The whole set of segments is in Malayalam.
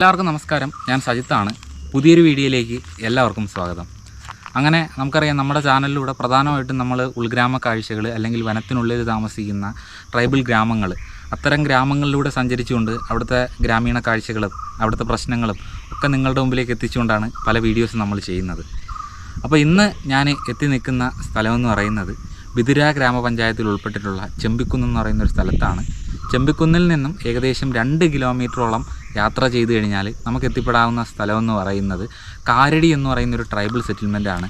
എല്ലാവർക്കും നമസ്കാരം. ഞാൻ സജിത്താണ്. പുതിയൊരു വീഡിയോയിലേക്ക് എല്ലാവർക്കും സ്വാഗതം. അങ്ങനെ നമുക്കറിയാം, നമ്മുടെ ചാനലിലൂടെ പ്രധാനമായിട്ടും നമ്മൾ ഉൾഗ്രാമ കാഴ്ചകൾ അല്ലെങ്കിൽ വനത്തിനുള്ളിൽ താമസിക്കുന്ന ട്രൈബൽ ഗ്രാമങ്ങൾ, അത്തരം ഗ്രാമങ്ങളിലൂടെ സഞ്ചരിച്ചുകൊണ്ട് അവിടുത്തെ ഗ്രാമീണ കാഴ്ചകളും അവിടുത്തെ പ്രശ്നങ്ങളും ഒക്കെ നിങ്ങളുടെ മുമ്പിലേക്ക് എത്തിച്ചുകൊണ്ടാണ് പല വീഡിയോസും നമ്മൾ ചെയ്യുന്നത്. അപ്പോൾ ഇന്ന് ഞാൻ എത്തി നിൽക്കുന്ന സ്ഥലമെന്ന് പറയുന്നത് ബിതുര ഗ്രാമപഞ്ചായത്തിൽ ഉൾപ്പെട്ടിട്ടുള്ള ചെമ്പിക്കുന്ന് എന്ന് പറയുന്നൊരു സ്ഥലത്താണ്. ചെമ്പിക്കുന്നിൽ നിന്നും ഏകദേശം 2 കിലോമീറ്ററോളം യാത്ര ചെയ്ത് കഴിഞ്ഞാൽ നമുക്ക് എത്തിപ്പെടാവുന്ന സ്ഥലമെന്ന് പറയുന്നത് കാരടി എന്ന് പറയുന്നൊരു ട്രൈബൽ സെറ്റിൽമെൻറ്റാണ്.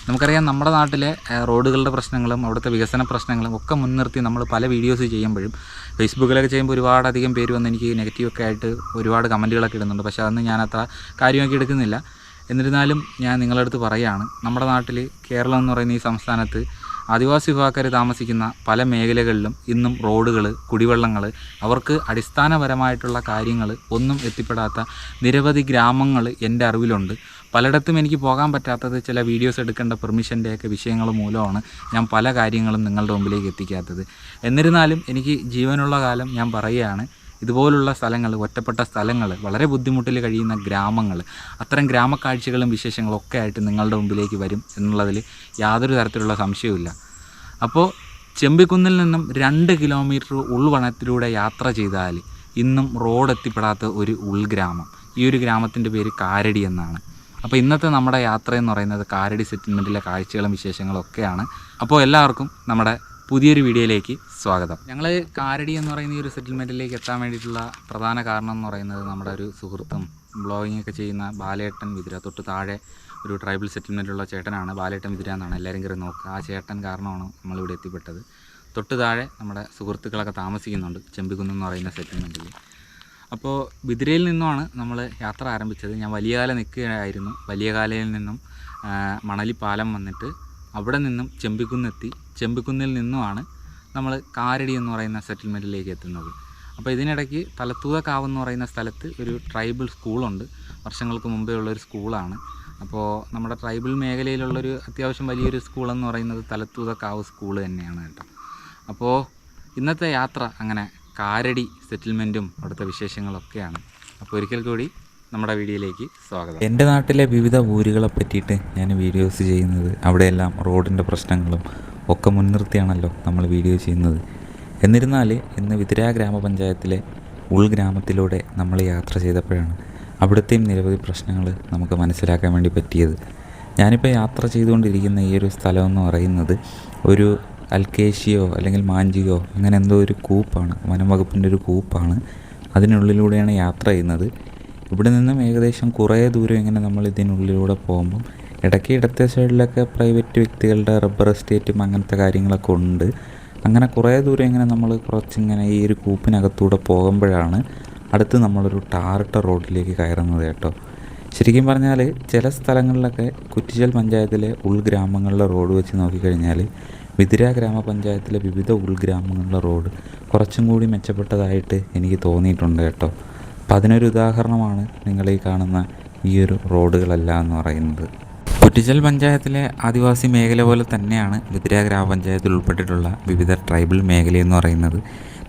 നമുക്കറിയാം, നമ്മുടെ നാട്ടിലെ റോഡുകളുടെ പ്രശ്നങ്ങളും അവിടുത്തെ വികസന പ്രശ്നങ്ങളും ഒക്കെ മുൻനിർത്തി നമ്മൾ പല വീഡിയോസ് ചെയ്യുമ്പോഴും ഫേസ്ബുക്കിലൊക്കെ ചെയ്യുമ്പോൾ ഒരുപാടധികം പേര് വന്ന് എനിക്ക് നെഗറ്റീവൊക്കെ ആയിട്ട് ഒരുപാട് കമൻറ്റുകളൊക്കെ ഇടുന്നുണ്ട്. പക്ഷേ അതൊന്നും ഞാൻ അത്ര കാര്യമാക്കി എടുക്കുന്നില്ല. എന്നിരുന്നാലും ഞാൻ നിങ്ങളുടെ അടുത്ത് പറയുകയാണ്, നമ്മുടെ നാട്ടിൽ കേരളം എന്ന് പറയുന്ന ഈ സംസ്ഥാനത്ത് ആദിവാസി വിഭാഗക്കാർ താമസിക്കുന്ന പല മേഖലകളിലും ഇന്നും റോഡുകൾ, കുടിവെള്ളങ്ങൾ, അവർക്ക് അടിസ്ഥാനപരമായിട്ടുള്ള കാര്യങ്ങൾ ഒന്നും എത്തിപ്പെടാത്ത നിരവധി ഗ്രാമങ്ങൾ എൻ്റെ അറിവിലുണ്ട്. പലയിടത്തും എനിക്ക് പോകാൻ പറ്റാത്തത് ചില വീഡിയോസ് എടുക്കേണ്ട പെർമിഷൻ്റെയൊക്കെ വിഷയങ്ങൾ മൂലമാണ് ഞാൻ പല കാര്യങ്ങളും നിങ്ങളുടെ മുമ്പിലേക്ക് എത്തിക്കാത്തത്. എന്നിരുന്നാലും എനിക്ക് ജീവനുള്ള കാലം ഞാൻ പറയുകയാണ്, ഇതുപോലുള്ള സ്ഥലങ്ങൾ, ഒറ്റപ്പെട്ട സ്ഥലങ്ങൾ, വളരെ ബുദ്ധിമുട്ടിൽ കഴിയുന്ന ഗ്രാമങ്ങൾ, അത്തരം ഗ്രാമക്കാഴ്ചകളും വിശേഷങ്ങളും ഒക്കെ ആയിട്ട് നിങ്ങളുടെ മുമ്പിലേക്ക് വരും എന്നുള്ളതിൽ യാതൊരു തരത്തിലുള്ള സംശയവുമില്ല. അപ്പോൾ ചെമ്പിക്കുന്നിൽ നിന്നും 2 കിലോമീറ്റർ ഉൾവനത്തിലൂടെ യാത്ര ചെയ്താൽ ഇന്നും റോഡ് എത്തിപ്പെടാത്ത ഒരു ഉൾഗ്രാമം, ഈ ഒരു ഗ്രാമത്തിൻ്റെ പേര് കാരടി എന്നാണ്. അപ്പോൾ ഇന്നത്തെ നമ്മുടെ യാത്ര എന്ന് പറയുന്നത് കാരടി സെറ്റിൽമെൻറ്റിലെ കാഴ്ചകളും വിശേഷങ്ങളും ഒക്കെയാണ്. അപ്പോൾ എല്ലാവർക്കും നമ്മുടെ പുതിയൊരു വീഡിയോയിലേക്ക് സ്വാഗതം. ഞങ്ങൾ കാരടി എന്ന് പറയുന്ന ഈ ഒരു സെറ്റിൽമെൻറ്റിലേക്ക് എത്താൻ വേണ്ടിയിട്ടുള്ള പ്രധാന കാരണം എന്ന് പറയുന്നത് നമ്മുടെ ഒരു സുഹൃത്തും ബ്ലോഗിങ് ഒക്കെ ചെയ്യുന്ന ബാലേട്ടൻ വിതുര, തൊട്ട് താഴെ ഒരു ട്രൈബൽ സെറ്റിൽമെൻറ്റിലുള്ള ചേട്ടനാണ്. ബാലേട്ടൻ വിതുര എന്നാണ് എല്ലാവരും കയറി നോക്കുക. ആ ചേട്ടൻ കാരണമാണ് നമ്മളിവിടെ എത്തിപ്പെട്ടത്. തൊട്ട് താഴെ നമ്മുടെ സുഹൃത്തുക്കളൊക്കെ താമസിക്കുന്നുണ്ട് ചെമ്പിക്കുന്ന് എന്ന് പറയുന്ന സെറ്റിൽമെൻറ്റിൽ. അപ്പോൾ ബിതുരയിൽ നിന്നുമാണ് നമ്മൾ യാത്ര ആരംഭിച്ചത്. ഞാൻ വലിയകാല നിൽക്കുകയായിരുന്നു. വലിയകാലയിൽ നിന്നും മണലിപ്പാലം വന്നിട്ട് അവിടെ നിന്നും ചെമ്പിക്കുന്നെത്തി. ചെമ്പിക്കുന്നിൽ നിന്നുമാണ് നമ്മൾ കാരടി എന്ന് പറയുന്ന സെറ്റിൽമെൻറ്റിലേക്ക് എത്തുന്നത്. അപ്പോൾ ഇതിനിടയ്ക്ക് തലത്തൂതക്കാവ് എന്ന് പറയുന്ന സ്ഥലത്ത് ഒരു ട്രൈബൽ സ്കൂളുണ്ട്. വർഷങ്ങൾക്ക് മുമ്പേ ഉള്ളൊരു സ്കൂളാണ്. അപ്പോൾ നമ്മുടെ ട്രൈബൽ മേഖലയിലുള്ളൊരു അത്യാവശ്യം വലിയൊരു സ്കൂളെന്ന് പറയുന്നത് തലത്തൂതക്കാവ് സ്കൂൾ തന്നെയാണ് കേട്ടോ. അപ്പോൾ ഇന്നത്തെ യാത്ര അങ്ങനെ കാരടി സെറ്റിൽമെൻറ്റും അവിടുത്തെ വിശേഷങ്ങളൊക്കെയാണ്. അപ്പോൾ ഒരിക്കൽ കൂടി നമ്മുടെ വീഡിയോയിലേക്ക് സ്വാഗതം. എൻ്റെ നാട്ടിലെ വിവിധ ഊരുകളെ പറ്റിയിട്ട് ഞാൻ വീഡിയോസ് ചെയ്യുന്നത് അവിടെയെല്ലാം റോഡിൻ്റെ പ്രശ്നങ്ങളും ഒക്കെ മുൻനിർത്തിയാണല്ലോ നമ്മൾ വീഡിയോ ചെയ്യുന്നത്. എന്നിരുന്നാൽ ഇന്ന് ബിതുര ഗ്രാമപഞ്ചായത്തിലെ ഉൾഗ്രാമത്തിലൂടെ നമ്മൾ യാത്ര ചെയ്തപ്പോഴാണ് അവിടുത്തെയും നിരവധി പ്രശ്നങ്ങൾ നമുക്ക് മനസ്സിലാക്കാൻ വേണ്ടി പറ്റിയത്. ഞാനിപ്പോൾ യാത്ര ചെയ്തുകൊണ്ടിരിക്കുന്ന ഈ ഒരു സ്ഥലമെന്ന് പറയുന്നത് ഒരു അൽക്കേഷിയോ അല്ലെങ്കിൽ മാഞ്ചിയോ അങ്ങനെ എന്തോ ഒരു കൂപ്പാണ്, വനം വകുപ്പിൻ്റെ ഒരു കൂപ്പാണ്. അതിനുള്ളിലൂടെയാണ് യാത്ര ചെയ്യുന്നത്. ഇവിടെ നിന്നും ഏകദേശം കുറേ ദൂരം ഇങ്ങനെ നമ്മൾ ഇതിനുള്ളിലൂടെ പോകുമ്പം ഇടയ്ക്ക് ഇടത്തെ സൈഡിലൊക്കെ പ്രൈവറ്റ് വ്യക്തികളുടെ റബ്ബർ എസ്റ്റേറ്റും അങ്ങനത്തെ കാര്യങ്ങളൊക്കെ ഉണ്ട്. അങ്ങനെ കുറേ ദൂരം ഇങ്ങനെ നമ്മൾ കുറച്ചിങ്ങനെ ഈ ഒരു കൂപ്പിനകത്തൂടെ പോകുമ്പോഴാണ് അടുത്ത് നമ്മളൊരു ടാറിട്ട റോഡിലേക്ക് കയറുന്നത് കേട്ടോ. ശരിക്കും പറഞ്ഞാൽ ചില സ്ഥലങ്ങളിലൊക്കെ കുറ്റിച്ചൽ പഞ്ചായത്തിലെ ഉൾഗ്രാമങ്ങളിലെ റോഡ് വെച്ച് നോക്കിക്കഴിഞ്ഞാൽ ബിതുര ഗ്രാമപഞ്ചായത്തിലെ വിവിധ ഉൾഗ്രാമങ്ങളിലെ റോഡ് കുറച്ചും കൂടി മെച്ചപ്പെട്ടതായിട്ട് എനിക്ക് തോന്നിയിട്ടുണ്ട് കേട്ടോ. അപ്പം അതിനൊരു ഉദാഹരണമാണ് നിങ്ങൾ ഈ കാണുന്ന ഈ ഒരു റോഡുകളല്ല എന്ന് പറയുന്നത്. കുറ്റിച്ചൽ പഞ്ചായത്തിലെ ആദിവാസി മേഖല പോലെ തന്നെയാണ് ബിതുര ഗ്രാമപഞ്ചായത്തിൽ ഉൾപ്പെട്ടിട്ടുള്ള വിവിധ ട്രൈബൽ മേഖലയെന്ന് പറയുന്നത്.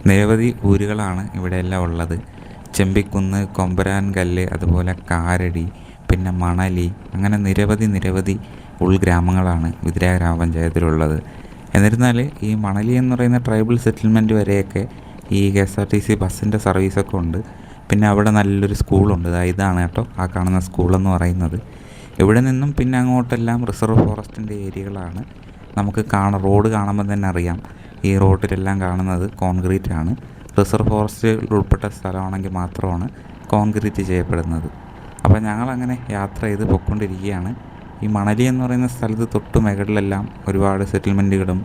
നിരവധി ഊരുകളാണ് ഇവിടെയെല്ലാം ഉള്ളത്. ചെമ്പിക്കുന്ന്, കൊമ്പരാൻ കല്ല്, അതുപോലെ കാരടി, പിന്നെ മണലി, അങ്ങനെ നിരവധി ഉൾഗ്രാമങ്ങളാണ് ബിതുര ഗ്രാമപഞ്ചായത്തിലുള്ളത്. എന്നിരുന്നാൽ ഈ മണലി എന്ന് പറയുന്ന ട്രൈബൽ സെറ്റിൽമെൻറ്റ് വരെയൊക്കെ ഈ KSRTC ബസ്സിൻ്റെ സർവീസൊക്കെ ഉണ്ട്. പിന്നെ അവിടെ നല്ലൊരു സ്കൂളുണ്ട്. ഇതാണ് കേട്ടോ ആ കാണുന്ന സ്കൂളെന്ന് പറയുന്നത്. ഇവിടെ നിന്നും പിന്നെ അങ്ങോട്ടെല്ലാം റിസർവ് ഫോറസ്റ്റിൻ്റെ ഏരിയകളാണ്. നമുക്ക് റോഡ് കാണുമ്പോൾ തന്നെ അറിയാം, ഈ റോഡിലെല്ലാം കാണുന്നത് കോൺക്രീറ്റ് ആണ്. റിസർവ് ഫോറസ്റ്റ് ഉൾപ്പെട്ട സ്ഥലമാണെങ്കിൽ മാത്രമാണ് കോൺക്രീറ്റ് ചെയ്യപ്പെടുന്നത്. അപ്പോൾ ഞങ്ങളങ്ങനെ യാത്ര ചെയ്ത് പൊയ്ക്കൊണ്ടിരിക്കുകയാണ്. ഈ മണലി എന്ന് പറയുന്ന സ്ഥലത്ത് തൊട്ട് മുകളിലെല്ലാം ഒരുപാട് സെറ്റിൽമെൻറ്റുകളും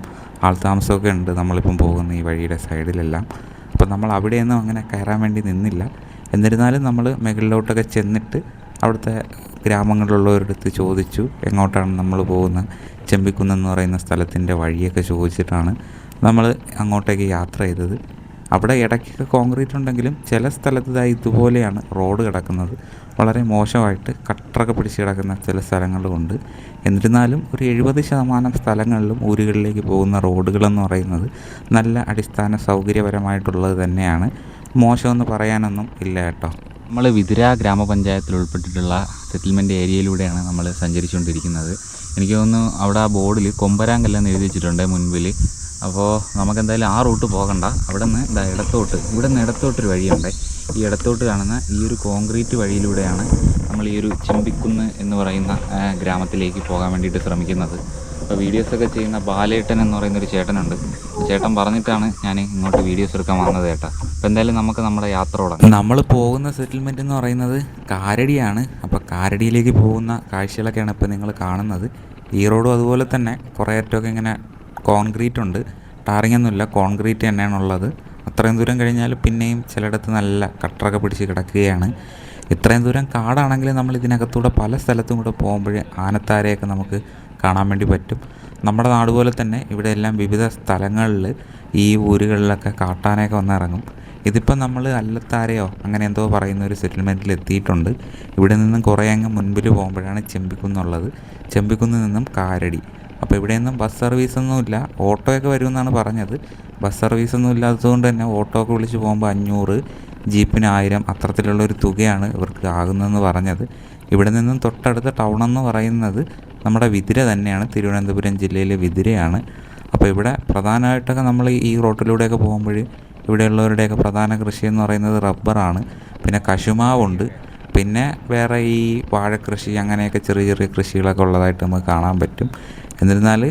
ആൾതാമസമൊക്കെ ഉണ്ട് നമ്മളിപ്പം പോകുന്ന ഈ വഴിയുടെ സൈഡിലെല്ലാം. അപ്പോൾ നമ്മൾ അവിടെയൊന്നും അങ്ങനെ കയറാൻ വേണ്ടി നിന്നില്ല. എന്നിരുന്നാലും നമ്മൾ മുകളിലോട്ടൊക്കെ ചെന്നിട്ട് അവിടുത്തെ ഗ്രാമങ്ങളിലുള്ളവരടുത്ത് ചോദിച്ചു എങ്ങോട്ടാണ് നമ്മൾ പോകുന്നത്. ചെമ്പിക്കുന്നെന്ന് പറയുന്ന സ്ഥലത്തിൻ്റെ വഴിയൊക്കെ ചോദിച്ചിട്ടാണ് നമ്മൾ അങ്ങോട്ടേക്ക് യാത്ര ചെയ്തത്. അവിടെ ഇടയ്ക്കൊക്കെ കോൺക്രീറ്റ് ഉണ്ടെങ്കിലും ചില സ്ഥലത്ത് ഇതുപോലെയാണ് റോഡ് കിടക്കുന്നത്. വളരെ മോശമായിട്ട് കട്ടറൊക്കെ പിടിച്ച് കിടക്കുന്ന ചില സ്ഥലങ്ങളുമുണ്ട്. എന്നിരുന്നാലും ഒരു 70% സ്ഥലങ്ങളിലും ഊരുകളിലേക്ക് പോകുന്ന റോഡുകളെന്ന് പറയുന്നത് നല്ല അടിസ്ഥാന സൗകര്യപരമായിട്ടുള്ളത് തന്നെയാണ്. മോശമെന്ന് പറയാനൊന്നും ഇല്ല കേട്ടോ. നമ്മൾ വിതുര ഗ്രാമപഞ്ചായത്തിൽ ഉൾപ്പെട്ടിട്ടുള്ള സെറ്റിൽമെൻറ്റ് ഏരിയയിലൂടെയാണ് നമ്മൾ സഞ്ചരിച്ചുകൊണ്ടിരിക്കുന്നത്. എനിക്ക് തോന്നുന്നു അവിടെ ആ ബോർഡിൽ കൊമ്പരാങ്കല്ലെന്ന് എഴുതി വെച്ചിട്ടുണ്ട് മുൻപിൽ. അപ്പോൾ നമുക്കെന്തായാലും ആ റൂട്ട് പോകണ്ട. അവിടെ നിന്ന് ഇവിടെ നിന്ന് ഇടത്തോട്ടൊരു വഴിയുണ്ട്. ഈ ഇടത്തോട്ട് കാണുന്ന ഈ ഒരു കോൺക്രീറ്റ് വഴിയിലൂടെയാണ് നമ്മൾ ഈ ഒരു ചെമ്പിക്കുന്ന് എന്ന് പറയുന്ന ഗ്രാമത്തിലേക്ക് പോകാൻ വേണ്ടിയിട്ട് ശ്രമിക്കുന്നത്. അപ്പോൾ വീഡിയോസൊക്കെ ചെയ്യുന്ന ബാലേട്ടൻ എന്ന് പറയുന്നൊരു ചേട്ടനുണ്ട്. ചേട്ടൻ പറഞ്ഞിട്ടാണ് ഞാൻ ഇങ്ങോട്ട് വീഡിയോസ് എടുക്കാൻ വന്നത് ചേട്ടാ. അപ്പോൾ എന്തായാലും നമുക്ക് നമ്മുടെ യാത്ര തുടങ്ങാം. നമ്മൾ പോകുന്ന സെറ്റിൽമെൻറ്റ് എന്ന് പറയുന്നത് കാരടിയാണ്. അപ്പോൾ കാരടിയിലേക്ക് പോകുന്ന കാഴ്ചകളൊക്കെയാണ് ഇപ്പോൾ നിങ്ങൾ കാണുന്നത്. ഈ റോഡും അതുപോലെ തന്നെ കുറേ അറ്റമൊക്കെ ഇങ്ങനെ കോൺക്രീറ്റ് ഉണ്ട്. ടാറിംഗ് ഒന്നുമില്ല, കോൺക്രീറ്റ് തന്നെയാണുള്ളത്. അത്രയും ദൂരം കഴിഞ്ഞാൽ പിന്നെയും ചിലയിടത്ത് നല്ല കട്ടറൊക്കെ പിടിച്ച് കിടക്കുകയാണ്. ഇത്രയും ദൂരം കാടാണെങ്കിൽ നമ്മൾ ഇതിനകത്തൂടെ പല സ്ഥലത്തും കൂടെ പോകുമ്പോൾ ആനത്താരയൊക്കെ നമുക്ക് കാണാൻ വേണ്ടി പറ്റും. നമ്മുടെ നാട് പോലെ തന്നെ ഇവിടെ എല്ലാം വിവിധ സ്ഥലങ്ങളിൽ ഈ ഊരുകളിലൊക്കെ കാട്ടാനയൊക്കെ വന്നിറങ്ങും. ഇതിപ്പോൾ നമ്മൾ അല്ലത്താരയോ അങ്ങനെ എന്തോ പറയുന്ന ഒരു സെറ്റിൽമെൻറ്റിൽ എത്തിയിട്ടുണ്ട്. ഇവിടെ നിന്നും കുറേ അങ്ങ് മുൻപിൽ പോകുമ്പോഴാണ് ചെമ്പിക്കുന്നുള്ളത്. ചെമ്പിക്കുന്നിൽ നിന്നും കാരടി. അപ്പോൾ ഇവിടെയൊന്നും ബസ് സർവീസൊന്നുമില്ല, ഓട്ടോയൊക്കെ വരുമെന്നാണ് പറഞ്ഞത്. ബസ് സർവീസൊന്നും ഇല്ലാത്തതുകൊണ്ട് തന്നെ ഓട്ടോ ഒക്കെ വിളിച്ച് പോകുമ്പോൾ 500, ജീപ്പിന് 1000 അത്തരത്തിലുള്ളൊരു തുകയാണ് ഇവർക്ക് ആകുന്നതെന്ന് പറഞ്ഞത്. ഇവിടെ നിന്നും തൊട്ടടുത്ത ടൗണെന്ന് പറയുന്നത് നമ്മുടെ വിതുര തന്നെയാണ്, തിരുവനന്തപുരം ജില്ലയിലെ വിതുരയാണ്. അപ്പോൾ ഇവിടെ പ്രധാനമായിട്ടൊക്കെ നമ്മൾ ഈ റോട്ടിലൂടെയൊക്കെ പോകുമ്പോൾ ഇവിടെയുള്ളവരുടെയൊക്കെ പ്രധാന കൃഷി എന്ന് പറയുന്നത് റബ്ബറാണ്. പിന്നെ കശുമാവുണ്ട്. പിന്നെ വേറെ ഈ വാഴക്കൃഷി അങ്ങനെയൊക്കെ ചെറിയ ചെറിയ കൃഷികളൊക്കെ ഉള്ളതായിട്ട് നമുക്ക് കാണാൻ പറ്റും. എന്നിരുന്നാൽ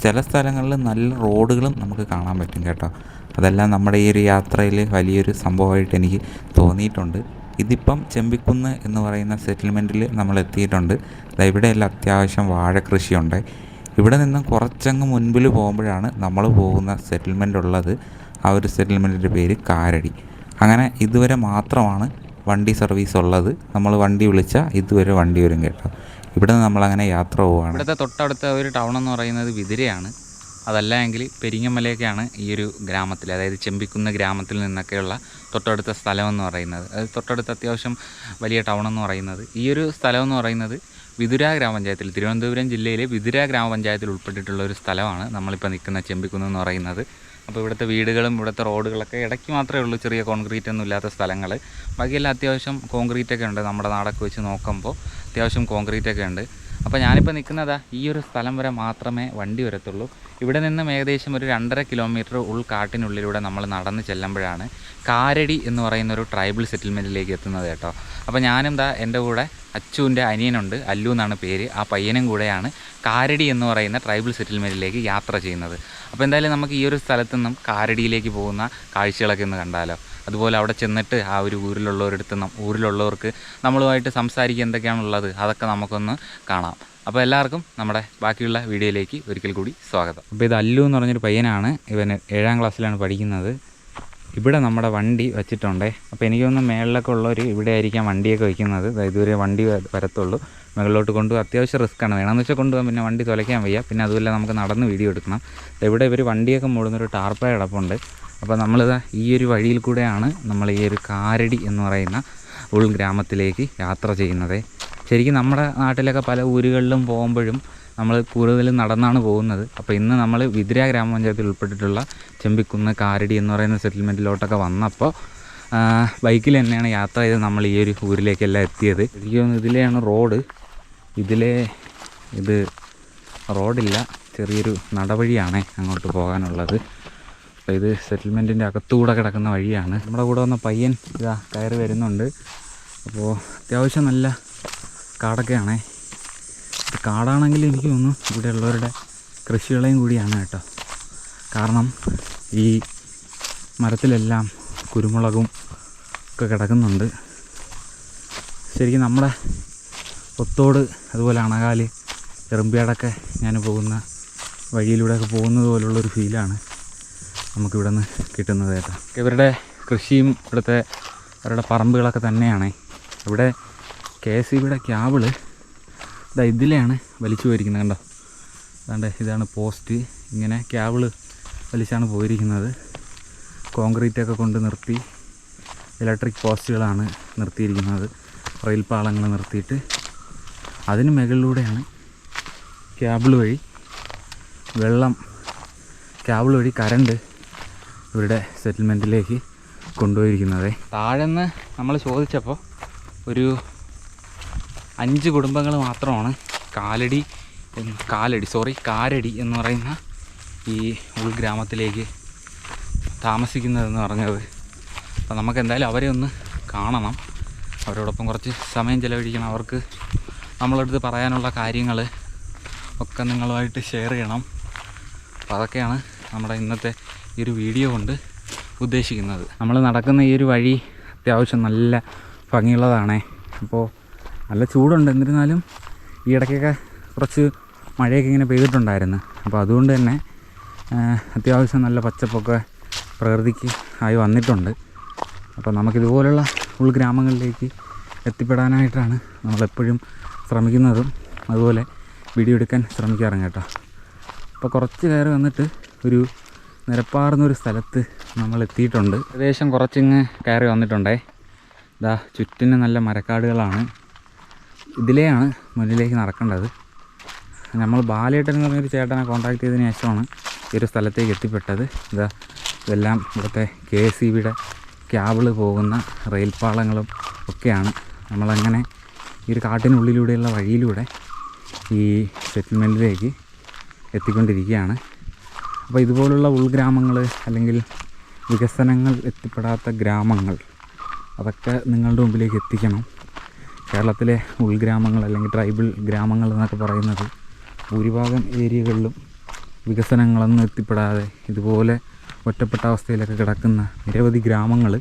ചില സ്ഥലങ്ങളിൽ നല്ല റോഡുകളും നമുക്ക് കാണാൻ പറ്റും കേട്ടോ. അതെല്ലാം നമ്മുടെ ഈ ഒരു യാത്രയിൽ വലിയൊരു സംഭവമായിട്ട് എനിക്ക് തോന്നിയിട്ടുണ്ട്. ഇതിപ്പം ചെമ്പിക്കുന്ന് എന്ന് പറയുന്ന സെറ്റിൽമെൻറ്റിൽ നമ്മൾ എത്തിയിട്ടുണ്ട്. ഇവിടെയെല്ലാം അത്യാവശ്യം വാഴക്കൃഷിയുണ്ട്. ഇവിടെ നിന്നും കുറച്ചങ്ങ് മുൻപിൽ പോകുമ്പോഴാണ് നമ്മൾ പോകുന്ന സെറ്റിൽമെൻ്റ് ഉള്ളത്. ആ ഒരു സെറ്റിൽമെൻറ്റിൻ്റെ പേര് കാരടി. അങ്ങനെ ഇതുവരെ മാത്രമാണ് വണ്ടി സർവീസ് ഉള്ളത്. നമ്മൾ വണ്ടി വിളിച്ചാൽ ഇതുവരെ വണ്ടി വരും കേട്ടോ. ഇവിടെ നിന്ന് നമ്മളങ്ങനെ യാത്ര പോവുകയാണ്. ഇവിടുത്തെ തൊട്ടടുത്ത ഒരു ടൗൺ എന്ന് പറയുന്നത് വിതുരയാണ്. അതല്ല എങ്കിൽ പെരിങ്ങമലയൊക്കെയാണ് ഈ ഒരു ഗ്രാമത്തിൽ, അതായത് ചെമ്പിക്കുന്ന് ഗ്രാമത്തിൽ നിന്നൊക്കെയുള്ള തൊട്ടടുത്ത സ്ഥലമെന്ന് പറയുന്നത്. അത് തൊട്ടടുത്ത അത്യാവശ്യം വലിയ ടൗണെന്ന് പറയുന്നത്. ഈ ഒരു സ്ഥലമെന്ന് പറയുന്നത് വിതുര ഗ്രാമപഞ്ചായത്തിൽ, തിരുവനന്തപുരം ജില്ലയിലെ വിതുര ഗ്രാമപഞ്ചായത്തിൽ ഉൾപ്പെട്ടിട്ടുള്ള ഒരു സ്ഥലമാണ് നമ്മളിപ്പോൾ നിൽക്കുന്ന ചെമ്പിക്കുന്ന് എന്ന് പറയുന്നത്. അപ്പോൾ ഇവിടുത്തെ വീടുകളും ഇവിടുത്തെ റോഡുകളൊക്കെ ഇടയ്ക്ക് മാത്രമേ ഉള്ളൂ ചെറിയ കോൺക്രീറ്റ് ഒന്നും ഇല്ലാത്ത സ്ഥലങ്ങൾ. ബാക്കിയെല്ലാം അത്യാവശ്യം കോൺക്രീറ്റൊക്കെ ഉണ്ട്. നമ്മുടെ നാടൊക്കെ വെച്ച് നോക്കുമ്പോൾ അത്യാവശ്യം കോൺക്രീറ്റൊക്കെ ഉണ്ട്. അപ്പോൾ ഞാനിപ്പോൾ നിൽക്കുന്നത് ഈ ഒരു സ്ഥലം വരെ മാത്രമേ വണ്ടി വരത്തുള്ളൂ. ഇവിടെ നിന്നും ഏകദേശം ഒരു 2.5 കിലോമീറ്റർ ഉൾക്കാട്ടിനുള്ളിലൂടെ നമ്മൾ നടന്ന് ചെല്ലുമ്പോഴാണ് കാരടി എന്ന് പറയുന്ന ഒരു ട്രൈബൽ സെറ്റിൽമെൻറ്റിലേക്ക് എത്തുന്നത് കേട്ടോ. അപ്പോൾ ഞാനും എൻ്റെ കൂടെ അച്ചുവിൻ്റെ അനിയനുണ്ട്, അല്ലു എന്നാണ് പേര്. ആ പയ്യനും കൂടെയാണ് കാരടി എന്ന് പറയുന്ന ട്രൈബൽ സെറ്റിൽമെൻറ്റിലേക്ക് യാത്ര ചെയ്യുന്നത്. അപ്പോൾ എന്തായാലും നമുക്ക് ഈ ഒരു സ്ഥലത്തു നിന്നും കാരടിയിലേക്ക് പോകുന്ന കാഴ്ചകളൊക്കെ ഒന്ന് കണ്ടാലോ. അതുപോലെ അവിടെ ചെന്നിട്ട് ആ ഒരു ഊരിലുള്ളവർക്ക് നമ്മളുമായിട്ട് സംസാരിക്കുക എന്തൊക്കെയാണുള്ളത് അതൊക്കെ നമുക്കൊന്ന് കാണാം. അപ്പോൾ എല്ലാവർക്കും നമ്മുടെ ബാക്കിയുള്ള വീഡിയോയിലേക്ക് ഒരിക്കൽ കൂടി സ്വാഗതം. അപ്പോൾ ഇത് അല്ലു എന്ന് പറഞ്ഞൊരു പയ്യനാണ്. ഇവൻ 7ാം ക്ലാസ്സിലാണ് പഠിക്കുന്നത്. ഇവിടെ നമ്മുടെ വണ്ടി വെച്ചിട്ടുണ്ടേ. അപ്പോൾ എനിക്ക് തോന്നുന്നു മേളിലൊക്കെ ഉള്ളവർ ഇവിടെ ആയിരിക്കാം വണ്ടിയൊക്കെ വയ്ക്കുന്നത്. ഇതുവരെ വണ്ടി വരത്തുള്ളൂ. മുകളിലോട്ട് കൊണ്ടുപോകാൻ അത്യാവശ്യം റിസ്ക്കാണ്. വേണമെന്ന് വെച്ചാൽ കൊണ്ടുപോകാൻ, പിന്നെ വണ്ടി തുലയ്ക്കാൻ വയ്യ. പിന്നെ അതുപോലെ നമുക്ക് നടന്ന് വീഡിയോ എടുക്കണം. ഇവിടെ ഇവർ വണ്ടിയൊക്കെ മൂടുന്നൊരു ടാർപ്പ കിടപ്പുണ്ട്. അപ്പോൾ നമ്മളിതാ ഈ ഒരു വഴിയിൽ കൂടെയാണ് നമ്മൾ ഈ ഒരു കാരടി എന്ന് പറയുന്ന ഉൾഗ്രാമത്തിലേക്ക് യാത്ര ചെയ്യുന്നത്. ശരിക്കും നമ്മുടെ നാട്ടിലൊക്കെ പല ഊരുകളിലും പോകുമ്പോഴും നമ്മൾ കൂടുതലും നടന്നാണ് പോകുന്നത്. അപ്പോൾ ഇന്ന് നമ്മൾ വിതുര ഗ്രാമപഞ്ചായത്തിൽ ഉൾപ്പെട്ടിട്ടുള്ള ചെമ്പിക്കുന്ന് കാരടി എന്ന് പറയുന്ന സെറ്റിൽമെൻറ്റിലോട്ടൊക്കെ വന്നപ്പോൾ ബൈക്കിൽ തന്നെയാണ് യാത്ര ചെയ്ത് നമ്മൾ ഈ ഒരു ഊരിലേക്കെല്ലാം എത്തിയത്. എനിക്ക് തോന്നുന്നു ഇതിലെയാണ് റോഡ്. ഇത് റോഡില്ല, ചെറിയൊരു നടവഴിയാണ് അങ്ങോട്ട് പോകാനുള്ളത്. അപ്പോൾ ഇത് സെറ്റിൽമെൻറ്റിൻ്റെ അകത്തുകൂടെ കിടക്കുന്ന വഴിയാണ്. നമ്മുടെ കൂടെ വന്ന പയ്യൻ ഇതാ കയറി വരുന്നുണ്ട്. അപ്പോൾ അത്യാവശ്യം നല്ല കാടൊക്കെയാണേ. ഇത് കാടാണെങ്കിൽ എനിക്ക് തോന്നുന്നു ഇവിടെ ഉള്ളവരുടെ കൃഷികളെയും കൂടിയാണ് കേട്ടോ. കാരണം ഈ മരത്തിലെല്ലാം കുരുമുളകും ഒക്കെ കിടക്കുന്നുണ്ട്. ശരിക്കും നമ്മുടെ ഒത്തോട് അതുപോലെ അണകാല് എറുമ്പിയാടൊക്കെ ഞാൻ പോകുന്ന വഴിയിലൂടെയൊക്കെ പോകുന്നത് പോലുള്ളൊരു ഫീലാണ് നമുക്കിവിടെ നിന്ന് കിട്ടുന്നത് കേട്ടോ. ഇവരുടെ കൃഷിയും അവരുടെ പറമ്പുകളൊക്കെ തന്നെയാണ്. ഇവിടെ KSEBിയുടെ ക്യാബിള് ഇതിലെയാണ് വലിച്ചു പോയിരിക്കുന്നത് കണ്ടോ. ഇതാണ് പോസ്റ്റ്. ഇങ്ങനെ ക്യാബിള് വലിച്ചാണ് പോയിരിക്കുന്നത്. കോൺക്രീറ്റൊക്കെ കൊണ്ട് നിർത്തി ഇലക്ട്രിക് പോസ്റ്റുകളാണ് നിർത്തിയിരിക്കുന്നത്. റെയിൽ പാളങ്ങൾ നിർത്തിയിട്ട് അതിന് മുകളിലൂടെയാണ് കേബിൾ വഴി കറണ്ട് ഇവരുടെ സെറ്റിൽമെൻറ്റിലേക്ക് കൊണ്ടുപോയിരിക്കുന്നത്. താഴെ നിന്ന് നമ്മൾ ചോദിച്ചപ്പോൾ ഒരു 5 കുടുംബങ്ങൾ മാത്രമാണ് കാരടി എന്ന് പറയുന്ന ഈ ഉൾഗ്രാമത്തിലേക്ക് താമസിക്കുന്നതെന്ന് പറഞ്ഞത്. അപ്പോൾ നമുക്ക് എന്തായാലും അവരെ ഒന്ന് കാണണം, അവരോടൊപ്പം കുറച്ച് സമയം ചിലവഴിക്കണം, അവർക്ക് നമ്മളടുത്ത് പറയാനുള്ള കാര്യങ്ങൾ ഒക്കെ നിങ്ങളുമായിട്ട് ഷെയർ ചെയ്യണം. അപ്പോൾ അതൊക്കെയാണ് നമ്മുടെ ഇന്നത്തെ ഈ ഒരു വീഡിയോ കൊണ്ട് ഉദ്ദേശിക്കുന്നത്. നമ്മൾ നടക്കുന്ന ഈ ഒരു വഴി അത്യാവശ്യം നല്ല ഭംഗിയുള്ളതാണേ. അപ്പോൾ നല്ല ചൂടുണ്ട്, എന്നിരുന്നാലും ഈ ഇടയ്ക്കൊക്കെ കുറച്ച് മഴയൊക്കെ ഇങ്ങനെ പെയ്തിട്ടുണ്ടായിരുന്നു. അപ്പോൾ അതുകൊണ്ട് തന്നെ അത്യാവശ്യം നല്ല പച്ചപ്പൊക്കെ പ്രകൃതിക്ക് ആയി വന്നിട്ടുണ്ട്. അപ്പോൾ നമുക്കിതുപോലുള്ള ഉൾഗ്രാമങ്ങളിലേക്ക് എത്തിപ്പെടാനായിട്ടാണ് നമ്മളെപ്പോഴും ശ്രമിക്കുന്നതും അതുപോലെ വീഡിയോ എടുക്കാൻ ശ്രമിക്കാറും കേട്ടോ. അപ്പോൾ കുറച്ച് കയറി വന്നിട്ട് ഒരു നിരപ്പാർന്നൊരു സ്ഥലത്ത് നമ്മൾ എത്തിയിട്ടുണ്ട്. ഏകദേശം കുറച്ചിങ്ങ് കയറി വന്നിട്ടുണ്ടേ. ഇതാ ചുറ്റിന് നല്ല മരക്കാടുകളാണ്. ഇതിലെയാണ് മുന്നിലേക്ക് നടക്കേണ്ടത്. നമ്മൾ ബാലേട്ടൻ എന്ന് പറഞ്ഞൊരു ചേട്ടനെ കോൺടാക്ട് ചെയ്തതിന് ശേഷമാണ് ഈ ഒരു സ്ഥലത്തേക്ക് എത്തിപ്പെട്ടത്. ഇതെല്ലാം ഇവിടുത്തെ KSEBയുടെ കേബിൾ പോകുന്ന റെയിൽപ്പാളങ്ങളും ഒക്കെയാണ്. നമ്മളങ്ങനെ ഈ ഒരു കാട്ടിനുള്ളിലൂടെയുള്ള വഴിയിലൂടെ ഈ സെറ്റിൽമെൻറ്റിലേക്ക് എത്തിക്കൊണ്ടിരിക്കുകയാണ്. അപ്പോൾ ഇതുപോലുള്ള ഉൾഗ്രാമങ്ങൾ അല്ലെങ്കിൽ വികസനങ്ങൾ എത്തിപ്പെടാത്ത ഗ്രാമങ്ങൾ അതൊക്കെ നിങ്ങളുടെ മുമ്പിലേക്ക് എത്തിക്കണം. കേരളത്തിലെ ഉൾഗ്രാമങ്ങൾ അല്ലെങ്കിൽ ട്രൈബൽ ഗ്രാമങ്ങൾ എന്നൊക്കെ പറയുന്നത് ഭൂരിഭാഗം ഏരിയകളിലും വികസനങ്ങളൊന്നും എത്തിപ്പെടാതെ ഇതുപോലെ ഒറ്റപ്പെട്ട അവസ്ഥയിലൊക്കെ കിടക്കുന്ന നിരവധി ഗ്രാമങ്ങൾ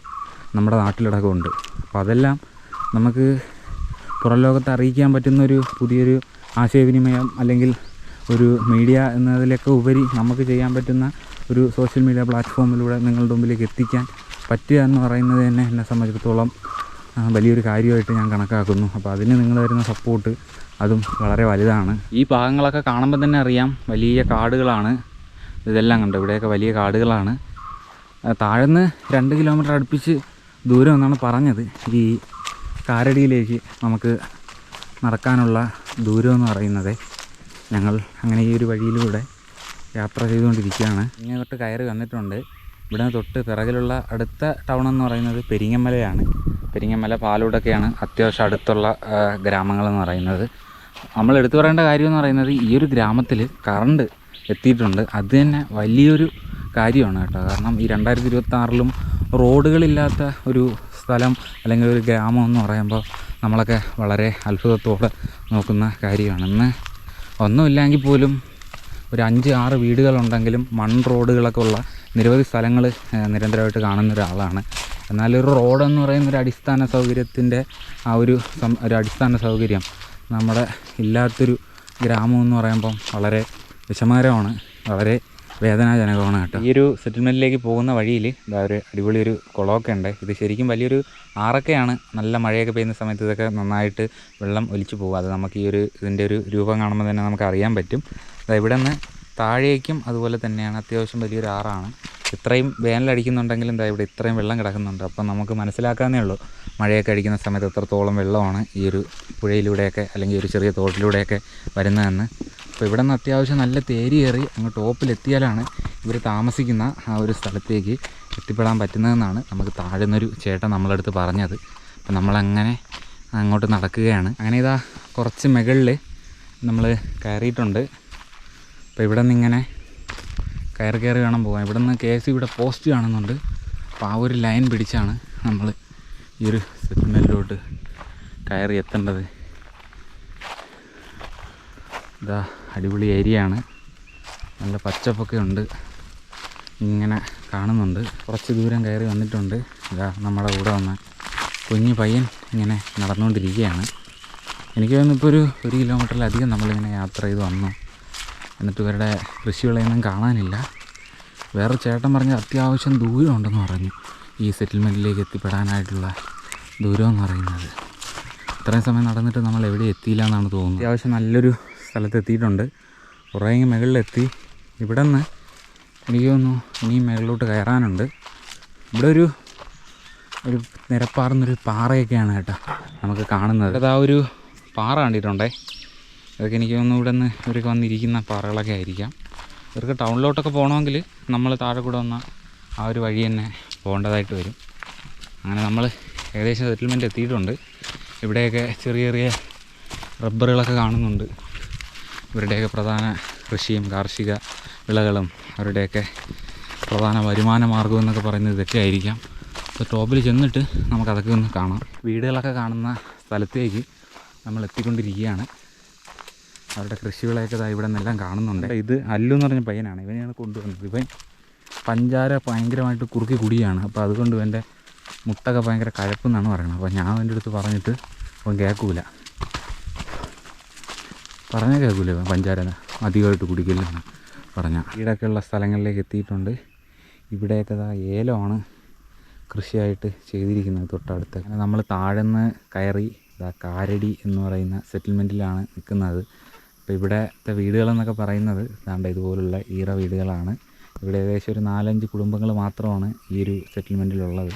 നമ്മുടെ നാട്ടിലടക്കമുണ്ട്. അപ്പോൾ അതെല്ലാം നമുക്ക് പുറം ലോകത്തെ അറിയിക്കാൻ പറ്റുന്നൊരു പുതിയൊരു ആശയവിനിമയം അല്ലെങ്കിൽ ഒരു മീഡിയ എന്നതിലൊക്കെ ഉപരി നമുക്ക് ചെയ്യാൻ പറ്റുന്ന ഒരു സോഷ്യൽ മീഡിയ പ്ലാറ്റ്ഫോമിലൂടെ നിങ്ങളുടെ മുമ്പിലേക്ക് എത്തിക്കാൻ പറ്റുക എന്ന് പറയുന്നത് തന്നെ എന്നെ സംബന്ധിച്ചിടത്തോളം വലിയൊരു കാര്യമായിട്ട് ഞാൻ കണക്കാക്കുന്നു. അപ്പോൾ അതിന് നിങ്ങൾ തരുന്ന സപ്പോർട്ട് അതും വളരെ വലുതാണ്. ഈ ഭാഗങ്ങളൊക്കെ കാണുമ്പോൾ തന്നെ അറിയാം വലിയ കാടുകളാണ്. ഇതെല്ലാം കണ്ടോ, ഇവിടെയൊക്കെ വലിയ കാടുകളാണ്. താഴെന്ന് 2 കിലോമീറ്റർ അടുപ്പിച്ച് ദൂരം എന്നാണ് പറഞ്ഞത്. ഈ കാരടിയിലേക്ക് നമുക്ക് നടക്കാനുള്ള ദൂരം എന്ന് പറയുന്നത്. ഞങ്ങൾ അങ്ങനെ ഈ ഒരു വഴിയിലൂടെ യാത്ര ചെയ്തുകൊണ്ടിരിക്കുകയാണ്. ഇങ്ങോട്ട് കയറി വന്നിട്ടുണ്ട്. ഇവിടെ തൊട്ട് പിറകിലുള്ള അടുത്ത ടൗൺ എന്ന് പറയുന്നത് പെരിങ്ങമലയാണ്. പെരിങ്ങമല പാലൂടൊക്കെയാണ് അത്യാവശ്യം അടുത്തുള്ള ഗ്രാമങ്ങളെന്ന് പറയുന്നത്. നമ്മൾ എടുത്തു പറയേണ്ട കാര്യം എന്ന് പറയുന്നത് ഈ ഒരു ഗ്രാമത്തിൽ കറണ്ട് എത്തിയിട്ടുണ്ട്. അത് തന്നെ വലിയൊരു കാര്യമാണ് കേട്ടോ. കാരണം ഈ 2026-ലും റോഡുകളില്ലാത്ത ഒരു സ്ഥലം അല്ലെങ്കിൽ ഒരു ഗ്രാമം എന്ന് പറയുമ്പോൾ നമ്മളൊക്കെ വളരെ അത്ഭുതത്തോടെ നോക്കുന്ന കാര്യമാണ്. ഇന്ന് ഒന്നുമില്ലെങ്കിൽ പോലും ഒരു 5-6 വീടുകളുണ്ടെങ്കിലും റോഡുകളൊക്കെ ഉള്ള നിരവധി സ്ഥലങ്ങൾ നിരന്തരമായിട്ട് കാണുന്ന ഒരാളാണ്. എന്നാൽ ഒരു റോഡെന്ന് പറയുന്ന ഒരു അടിസ്ഥാന സൗകര്യത്തിൻ്റെ ആ ഒരു അടിസ്ഥാന സൗകര്യം നമ്മുടെ ഇല്ലാത്തൊരു ഗ്രാമം എന്ന് പറയുമ്പം വളരെ വിഷമകരമാണ്, വളരെ വേദനാജനകമാണ് കേട്ടോ. ഈ ഒരു സെറ്റിൽമെൻറ്റിലേക്ക് പോകുന്ന വഴിയിൽ ഇതാ ഒരു അടിപൊളി ഒരു കുളമൊക്കെ ഉണ്ട്. ഇത് ശരിക്കും വലിയൊരു ആറൊക്കെയാണ്. നല്ല മഴയൊക്കെ പെയ്യുന്ന സമയത്ത് ഇതൊക്കെ നന്നായിട്ട് വെള്ളം ഒലിച്ചു പോകും. അത് നമുക്ക് ഇതിൻ്റെ ഒരു രൂപം കാണുമ്പോൾ തന്നെ നമുക്ക് അറിയാൻ പറ്റും. ഇവിടെ നിന്ന് താഴേക്കും അതുപോലെ തന്നെയാണ്. അത്യാവശ്യം വലിയൊരു ആറാണ്. ഇത്രയും വേനലടിക്കുന്നുണ്ടെങ്കിലും ഇവിടെ ഇത്രയും വെള്ളം കിടക്കുന്നുണ്ട്. അപ്പം നമുക്ക് മനസ്സിലാക്കാവുന്നേ ഉള്ളൂ മഴയൊക്കെ അടിക്കുന്ന സമയത്ത് എത്രത്തോളം വെള്ളമാണ് ഈ ഒരു പുഴയിലൂടെയൊക്കെ അല്ലെങ്കിൽ ഒരു ചെറിയ തോട്ടിലൂടെയൊക്കെ വരുന്നതെന്ന്. അപ്പോൾ ഇവിടെ നിന്ന് അത്യാവശ്യം നല്ല തേരിയേറി അങ്ങ് ടോപ്പിലെത്തിയാലാണ് ഇവർ താമസിക്കുന്ന ആ ഒരു സ്ഥലത്തേക്ക് എത്തിപ്പെടാൻ പറ്റുന്നതെന്നാണ് നമുക്ക് താഴെ നിന്നൊരു ചേട്ടൻ നമ്മളടുത്ത് പറഞ്ഞത്. അപ്പം നമ്മളങ്ങനെ അങ്ങോട്ട് നടക്കുകയാണ്. അങ്ങനെ ഇതാ കുറച്ച് മുകളിൽ നമ്മൾ കയറിയിട്ടുണ്ട്. അപ്പോൾ ഇവിടെ നിന്ന് ഇങ്ങനെ കയറി വേണം പോകാൻ. ഇവിടെ നിന്ന് KSEBയുടെ പോസ്റ്റ് കാണുന്നുണ്ട്. അപ്പോൾ ആ ഒരു ലൈൻ പിടിച്ചാണ് നമ്മൾ ഈ ഒരു സെറ്റിൽമെൻറ്റിലോട്ട് കയറി എത്തേണ്ടത്. ഇതാ അടിപൊളി ഏരിയയാണ്. നല്ല പച്ചപ്പൊക്കെ ഉണ്ട്, ഇങ്ങനെ കാണുന്നുണ്ട്. കുറച്ച് ദൂരം കയറി വന്നിട്ടുണ്ട്. ഇതാ നമ്മുടെ കൂടെ വന്ന കുഞ്ഞു പയ്യൻ ഇങ്ങനെ നടന്നുകൊണ്ടിരിക്കുകയാണ്. എനിക്ക് തോന്നുന്നു ഇപ്പോൾ ഒരു 1 കിലോമീറ്ററിലധികം നമ്മളിങ്ങനെ യാത്ര ചെയ്ത് വന്നു. എന്നിട്ട് ഇവരുടെ കൃഷികളൊന്നും കാണാനില്ല. വേറെ ചേട്ടൻ പറഞ്ഞ അത്യാവശ്യം ദൂരം ഉണ്ടെന്ന് പറഞ്ഞു ഈ സെറ്റിൽമെൻറ്റിലേക്ക് എത്തിപ്പെടാനായിട്ടുള്ള ദൂരം എന്ന് പറയുന്നത്. ഇത്രയും സമയം നടന്നിട്ട് നമ്മൾ എവിടെ എത്തിയില്ല എന്നാണ് തോന്നുന്നത്. അത്യാവശ്യം നല്ലൊരു സ്ഥലത്ത് എത്തിയിട്ടുണ്ട്. കുറേ മുകളിലെത്തി. ഇവിടെ നിന്ന് എനിക്ക് തോന്നുന്നു ഇനിയും മുകളിലോട്ട് കയറാനുണ്ട്. ഇവിടെ ഒരു നിരപ്പാർന്നൊരു പാറയൊക്കെയാണ് കേട്ടോ നമുക്ക് കാണുന്നത്. അത് ആ ഒരു പാറ കണ്ടിട്ടുണ്ടേ. അതൊക്കെ എനിക്ക് തോന്നുന്നു ഇവിടെ നിന്ന് ഇവരൊക്കെ വന്നിരിക്കുന്ന പാറകളൊക്കെ ആയിരിക്കാം. ഇവർക്ക് ടൗണിലോട്ടൊക്കെ പോകണമെങ്കിൽ നമ്മൾ താഴെ കൂടെ വന്ന ആ ഒരു വഴി തന്നെ പോകേണ്ടതായിട്ട് വരും. അങ്ങനെ നമ്മൾ ഏകദേശം സെറ്റിൽമെൻറ്റ് എത്തിയിട്ടുണ്ട്. ഇവിടെയൊക്കെ ചെറിയ ചെറിയ റബ്ബറുകളൊക്കെ കാണുന്നുണ്ട്. ഇവരുടെയൊക്കെ പ്രധാന കൃഷിയും കാർഷിക വിളകളും അവരുടെയൊക്കെ പ്രധാന വരുമാന മാർഗ്ഗം എന്നൊക്കെ പറയുന്നത് ഇതൊക്കെ ആയിരിക്കാം. അപ്പോൾ ടോപ്പിൽ ചെന്നിട്ട് നമുക്കതൊക്കെ ഒന്ന് കാണാം. വീടുകളൊക്കെ കാണുന്ന സ്ഥലത്തേക്ക് നമ്മൾ എത്തിക്കൊണ്ടിരിക്കുകയാണ്. അവരുടെ കൃഷികളൊക്കെ ഇവിടെ നിന്നെല്ലാം കാണുന്നുണ്ട്. ഇത് അല്ലു എന്ന് പറഞ്ഞ പയ്യനാണ്, ഇവനെയാണ് കൊണ്ടുവന്നത്. ഇവൻ പഞ്ചാര ഭയങ്കരമായിട്ട് കുറുക്കി കുടിയാണ്. അപ്പോൾ അതുകൊണ്ട് ഇവൻ്റെ മുട്ടൊക്കെ ഭയങ്കര കഴപ്പെന്നാണ് പറയുന്നത്. അപ്പോൾ ഞാൻ അവൻ്റെ അടുത്ത് പറഞ്ഞിട്ട് അവൻ കേൾക്കൂല, പറഞ്ഞാൽ കേൾക്കൂല. ഇവൻ പഞ്ചാര അധികമായിട്ട് കുടിക്കില്ലെന്ന് പറഞ്ഞാൽ. ഈടൊക്കെയുള്ള സ്ഥലങ്ങളിലേക്ക് എത്തിയിട്ടുണ്ട്. ഇവിടെയൊക്കെ ഏലമാണ് കൃഷിയായിട്ട് ചെയ്തിരിക്കുന്നത് തൊട്ടടുത്ത്. അങ്ങനെ നമ്മൾ താഴെന്ന് കയറി കാരടി എന്ന് പറയുന്ന സെറ്റിൽമെൻറ്റിലാണ് നിൽക്കുന്നത്. അപ്പോൾ ഇവിടുത്തെ വീടുകളെന്നൊക്കെ പറയുന്നത് ദാണ്ട ഇതുപോലുള്ള ഈറ വീടുകളാണ്. ഇവിടെ ഏകദേശം ഒരു 4-5 കുടുംബങ്ങൾ മാത്രമാണ് ഈ ഒരു സെറ്റിൽമെൻറ്റിലുള്ളത്.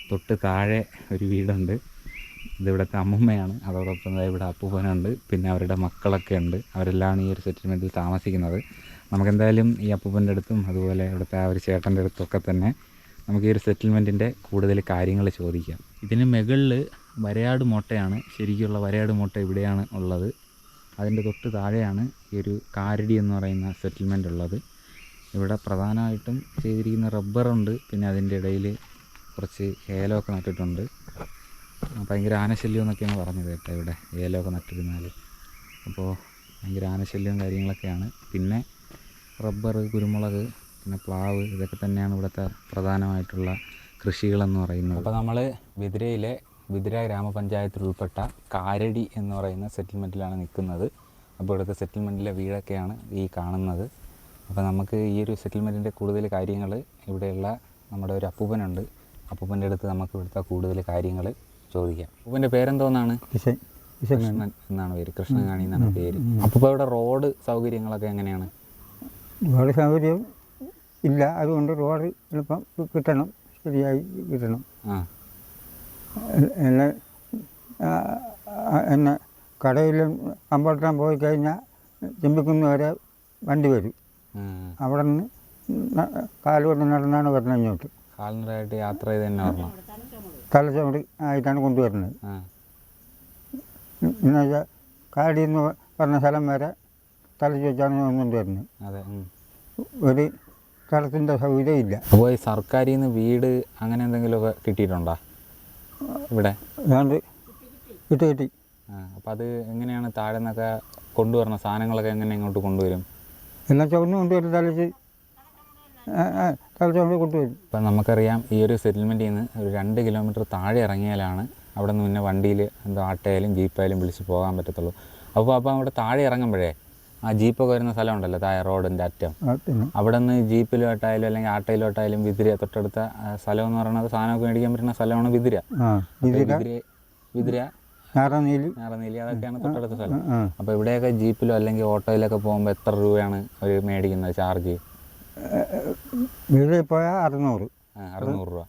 തൊട്ട് താഴെ ഒരു വീടുണ്ട്, ഇതിവിടുത്തെ അമ്മുമ്മയാണ്. അതോടൊപ്പം ഇവിടെ അപ്പൂപ്പനുണ്ട്, പിന്നെ അവരുടെ മക്കളൊക്കെ ഉണ്ട്. അവരെല്ലാം ഈ ഒരു സെറ്റിൽമെൻറ്റിൽ താമസിക്കുന്നത്. നമുക്കെന്തായാലും ഈ അപ്പൂപ്പൻ്റെ അടുത്തും അതുപോലെ ഇവിടുത്തെ ആ ഒരു ചേട്ടൻ്റെ അടുത്തൊക്കെ തന്നെ നമുക്ക് ഈ ഒരു സെറ്റിൽമെൻറ്റിൻ്റെ കൂടുതൽ കാര്യങ്ങൾ ചോദിക്കാം. ഇതിന് മുകളിൽ വരയാട് മോട്ടയാണ്, ശരിക്കുള്ള വരയാട് മോട്ട ഇവിടെയാണ് ഉള്ളത്. അതിൻ്റെ തൊട്ട് താഴെയാണ് ഈ ഒരു കാരടി എന്ന് പറയുന്ന സെറ്റിൽമെൻ്റ് ഉള്ളത്. ഇവിടെ പ്രധാനമായിട്ടും ചെയ്തിരിക്കുന്ന റബ്ബറുണ്ട്, പിന്നെ അതിൻ്റെ ഇടയിൽ കുറച്ച് ഏലമൊക്കെ നട്ടിട്ടുണ്ട്. ഭയങ്കര ആനശല്യം എന്നൊക്കെയാണ് പറഞ്ഞത് കേട്ടോ ഇവിടെ ഏലമൊക്കെ നട്ടിരുന്നാൽ. അപ്പോൾ ഭയങ്കര ആനശല്യവും കാര്യങ്ങളൊക്കെയാണ്. പിന്നെ റബ്ബർ, കുരുമുളക്, പിന്നെ പ്ലാവ്, ഇതൊക്കെ തന്നെയാണ് ഇവിടുത്തെ പ്രധാനമായിട്ടുള്ള കൃഷികളെന്ന് പറയുന്നത്. അപ്പോൾ നമ്മൾ വിതുര ഗ്രാമപഞ്ചായത്തിൽ ഉൾപ്പെട്ട കാരടി എന്ന് പറയുന്ന സെറ്റിൽമെൻറ്റിലാണ് നിൽക്കുന്നത്. അപ്പോൾ ഇവിടുത്തെ സെറ്റിൽമെൻറ്റിലെ വീടൊക്കെയാണ് ഈ കാണുന്നത്. അപ്പോൾ നമുക്ക് ഈ ഒരു സെറ്റിൽമെൻറ്റിൻ്റെ കൂടുതൽ കാര്യങ്ങൾ ഇവിടെയുള്ള നമ്മുടെ ഒരു അപ്പൂപ്പനുണ്ട്, അപ്പൂപ്പൻ്റെ അടുത്ത് നമുക്ക് ഇവിടുത്തെ കൂടുതൽ കാര്യങ്ങൾ ചോദിക്കാം. അപ്പൂപ്പൻ്റെ പേരെന്തോന്നാണ്? കൃഷ്ണൻ എന്നാണ് പേര്, കൃഷ്ണകാണി എന്നാണ് പേര്. അപ്പോൾ ഇവിടെ റോഡ് സൗകര്യങ്ങളൊക്കെ എങ്ങനെയാണ്? റോഡ് സൗകര്യം ഇല്ല, അതുകൊണ്ട് റോഡ് എളുപ്പം കിട്ടണം, ശരിയായി കിട്ടണം. എന്നെ കടയിലും കമ്പോട്ടാൻ പോയി കഴിഞ്ഞാൽ ചെമ്പിക്കുന്ന് വരെ വണ്ടി വരും. അവിടെ നിന്ന് കാലുകൊണ്ട് നടന്നാണ് വരുന്നത് ഇങ്ങോട്ട്. കാൽനടയായിട്ട് യാത്ര ചെയ്ത് തന്നെ വരണം. തലച്ചോറ് ആയിട്ടാണ് കൊണ്ടുവരുന്നത്. എന്നുവെച്ചാൽ കാടി എന്ന് പറഞ്ഞ സ്ഥലം വരെ തലച്ചുവെച്ചാണ് കൊണ്ടുവരുന്നത്. അതെ, ഒരു സ്ഥലത്തിൻ്റെ സൗകര്യം ഇല്ല. അപ്പോൾ ഈ സർക്കാരിൽ നിന്ന് വീട് അങ്ങനെ എന്തെങ്കിലുമൊക്കെ കിട്ടിയിട്ടുണ്ടോ ഇവിടെ? അതുകൊണ്ട് കിട്ടി. അപ്പോൾ അത് എങ്ങനെയാണ് താഴെ നിന്നൊക്കെ കൊണ്ടുവരണം? സാധനങ്ങളൊക്കെ എങ്ങനെ ഇങ്ങോട്ട് കൊണ്ടുവരും? എല്ലാം ചുവന്ന് കൊണ്ടുവരും, തലച്ചോറ് കൊണ്ടുവരും. ഇപ്പം നമുക്കറിയാം ഈ ഒരു സെറ്റിൽമെൻറ്റിൽ നിന്ന് ഒരു 2 കിലോമീറ്റർ താഴെ ഇറങ്ങിയാലാണ് അവിടെ നിന്ന് പിന്നെ വണ്ടിയിൽ എന്തോ ആട്ടയായാലും ജീപ്പായാലും വിളിച്ച് പോകാൻ പറ്റത്തുള്ളൂ. അപ്പോൾ അവിടെ താഴെ ഇറങ്ങുമ്പോഴേ ആ ജീപ്പൊക്കെ വരുന്ന സ്ഥലമുണ്ടല്ലോ താഴെ റോഡിൻ്റെ അറ്റം, അവിടെ നിന്ന് ജീപ്പിലോട്ടായാലും അല്ലെങ്കിൽ ആട്ടയിലോട്ടായാലും വിതുര തൊട്ടടുത്ത സ്ഥലം എന്ന് പറയുന്നത് സാധനമൊക്കെ മേടിക്കാൻ പറ്റുന്ന സ്ഥലമാണ് വിതുര. ഞാറനീലി അതൊക്കെയാണ് തൊട്ടടുത്ത സ്ഥലം. അപ്പോൾ ഇവിടെയൊക്കെ ജീപ്പിലോ അല്ലെങ്കിൽ ഓട്ടോയിലൊക്കെ പോകുമ്പോൾ എത്ര രൂപയാണ് അവർ മേടിക്കുന്നത് ചാർജ്? പോയാൽ 600 രൂപ.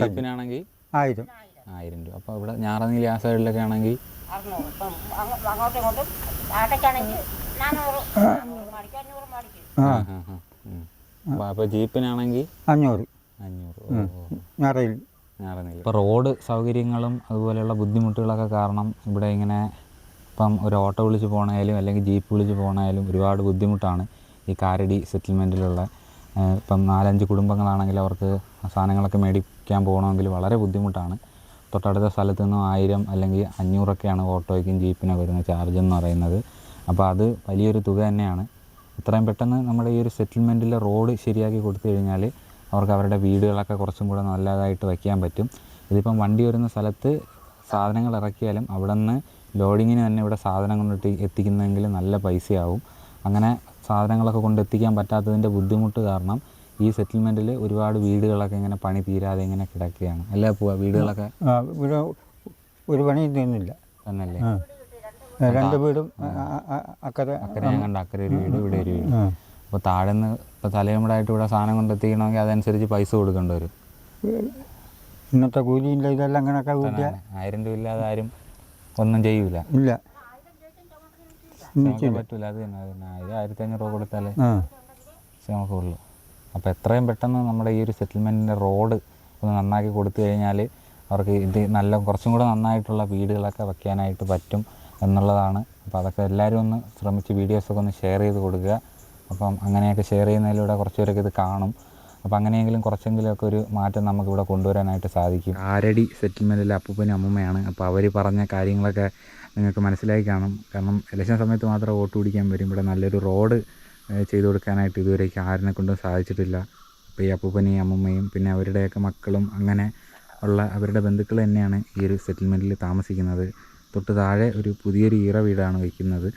ജീപ്പിനാണെങ്കിൽ 1000 രൂപ. അപ്പോൾ ഇവിടെ ഞാറനീലി ആ സൈഡിലൊക്കെ ആണെങ്കിൽ അപ്പോൾ ജീപ്പിനാണെങ്കിൽ 500. ഇപ്പോൾ റോഡ് സൗകര്യങ്ങളും അതുപോലെയുള്ള ബുദ്ധിമുട്ടുകളൊക്കെ കാരണം ഇവിടെ ഇങ്ങനെ ഇപ്പം ഒരു ഓട്ടോ വിളിച്ച് പോകണമായാലും അല്ലെങ്കിൽ ജീപ്പ് വിളിച്ച് പോകണമായാലും ഒരുപാട് ബുദ്ധിമുട്ടാണ് ഈ കാരടി സെറ്റിൽമെൻറ്റിലുള്ള. ഇപ്പം 4-5 കുടുംബങ്ങളാണെങ്കിൽ അവർക്ക് സാധനങ്ങളൊക്കെ മേടിക്കാൻ പോകണമെങ്കിൽ വളരെ ബുദ്ധിമുട്ടാണ്. തൊട്ടടുത്ത സ്ഥലത്ത് നിന്നും 1000 അല്ലെങ്കിൽ 500 ഓട്ടോയ്ക്കും ജീപ്പിനൊക്കെ വരുന്ന ചാർജ് എന്ന് പറയുന്നത്. അപ്പോൾ അത് വലിയൊരു തുക തന്നെയാണ്. എത്രയും പെട്ടെന്ന് നമ്മുടെ ഈ ഒരു സെറ്റിൽമെൻറ്റിലെ റോഡ് ശരിയാക്കി കൊടുത്തു കഴിഞ്ഞാൽ അവർക്ക് അവരുടെ വീടുകളൊക്കെ കുറച്ചും കൂടെ നല്ലതായിട്ട് വയ്ക്കാൻ പറ്റും. ഇതിപ്പം വണ്ടി വരുന്ന സ്ഥലത്ത് സാധനങ്ങൾ ഇറക്കിയാലും അവിടെ നിന്ന് ലോഡിങ്ങിന് തന്നെ ഇവിടെ സാധനം കൊണ്ടിട്ട് എത്തിക്കുന്നതെങ്കിൽ നല്ല പൈസയാവും. അങ്ങനെ സാധനങ്ങളൊക്കെ കൊണ്ടെത്തിക്കാൻ പറ്റാത്തതിൻ്റെ ബുദ്ധിമുട്ട് കാരണം ഈ സെറ്റിൽമെൻറ്റിൽ ഒരുപാട് വീടുകളൊക്കെ ഇങ്ങനെ പണി തീരാതെ ഇങ്ങനെ കിടക്കുകയാണ്. അല്ലേ പോവാ വീടുകളൊക്കെ? ഒരു പണിയും തീർന്നില്ല തന്നെയല്ലേ? 2 വീടും അക്കരെ ഞാൻ കണ്ട, അക്കരെ ഒരു വീട്, ഇവിടെ ഒരു വീട്. അപ്പോൾ താഴെ നിന്ന് ഇപ്പോൾ തലമുടായിട്ട് ഇവിടെ സാധനം കൊണ്ടെത്തിക്കണമെങ്കിൽ അതനുസരിച്ച് പൈസ കൊടുക്കേണ്ടി വരും. ഇന്നത്തെ കൂലിയില്ല, ഇതെല്ലാം കണക്കാ കൂട്ടിയാൽ 1000 രൂപ ഇല്ലാതെ ആരും ഒന്നും ചെയ്യൂല. ഇല്ല, പറ്റൂല. അത് തന്നെ 1500 രൂപ കൊടുത്താലേ നമുക്ക് ഉള്ളൂ. അപ്പോൾ എത്രയും പെട്ടെന്ന് നമ്മുടെ ഈ ഒരു സെറ്റിൽമെൻറ്റിൻ്റെ റോഡ് ഒന്ന് നന്നാക്കി കൊടുത്തു കഴിഞ്ഞാൽ അവർക്ക് ഇത് നല്ല കുറച്ചും കൂടെ നന്നായിട്ടുള്ള വീടുകളൊക്കെ വയ്ക്കാനായിട്ട് പറ്റും എന്നുള്ളതാണ്. അപ്പോൾ അതൊക്കെ എല്ലാവരും ഒന്ന് ശ്രമിച്ച് വീഡിയോസൊക്കെ ഒന്ന് ഷെയർ ചെയ്ത് കൊടുക്കുക. അപ്പം അങ്ങനെയൊക്കെ ഷെയർ ചെയ്യുന്നതിലൂടെ കുറച്ച് പേരൊക്കെ ഇത് കാണും. അപ്പോൾ അങ്ങനെയെങ്കിലും കുറച്ചെങ്കിലുമൊക്കെ ഒരു മാറ്റം നമുക്കിവിടെ കൊണ്ടുവരാനായിട്ട് സാധിക്കും. ആരടി സെറ്റിൽമെൻറ്റിലെ അപ്പൂപ്പനും അമ്മൂമ്മയാണ്. അപ്പോൾ അവർ പറഞ്ഞ കാര്യങ്ങളൊക്കെ നിങ്ങൾക്ക് മനസ്സിലാക്കി കാണും. കാരണം ഇലക്ഷൻ സമയത്ത് മാത്രം വോട്ട് പിടിക്കാൻ വരും. ഇവിടെ നല്ലൊരു റോഡ് ചെയ്തു കൊടുക്കാനായിട്ട് ഇതുവരേക്കും ആരിനെ കൊണ്ടും സാധിച്ചിട്ടില്ല. അപ്പോൾ ഈ അപ്പൂപ്പനെയും അമ്മൂമ്മയും പിന്നെ അവരുടെയൊക്കെ മക്കളും അങ്ങനെ ഉള്ള അവരുടെ ബന്ധുക്കൾ തന്നെയാണ് ഈ ഒരു സെറ്റിൽമെൻറ്റിൽ താമസിക്കുന്നത്. തൊട്ട് താഴെ ഒരു പുതിയൊരു ഈറ വീടാണ് വയ്ക്കുന്നത്.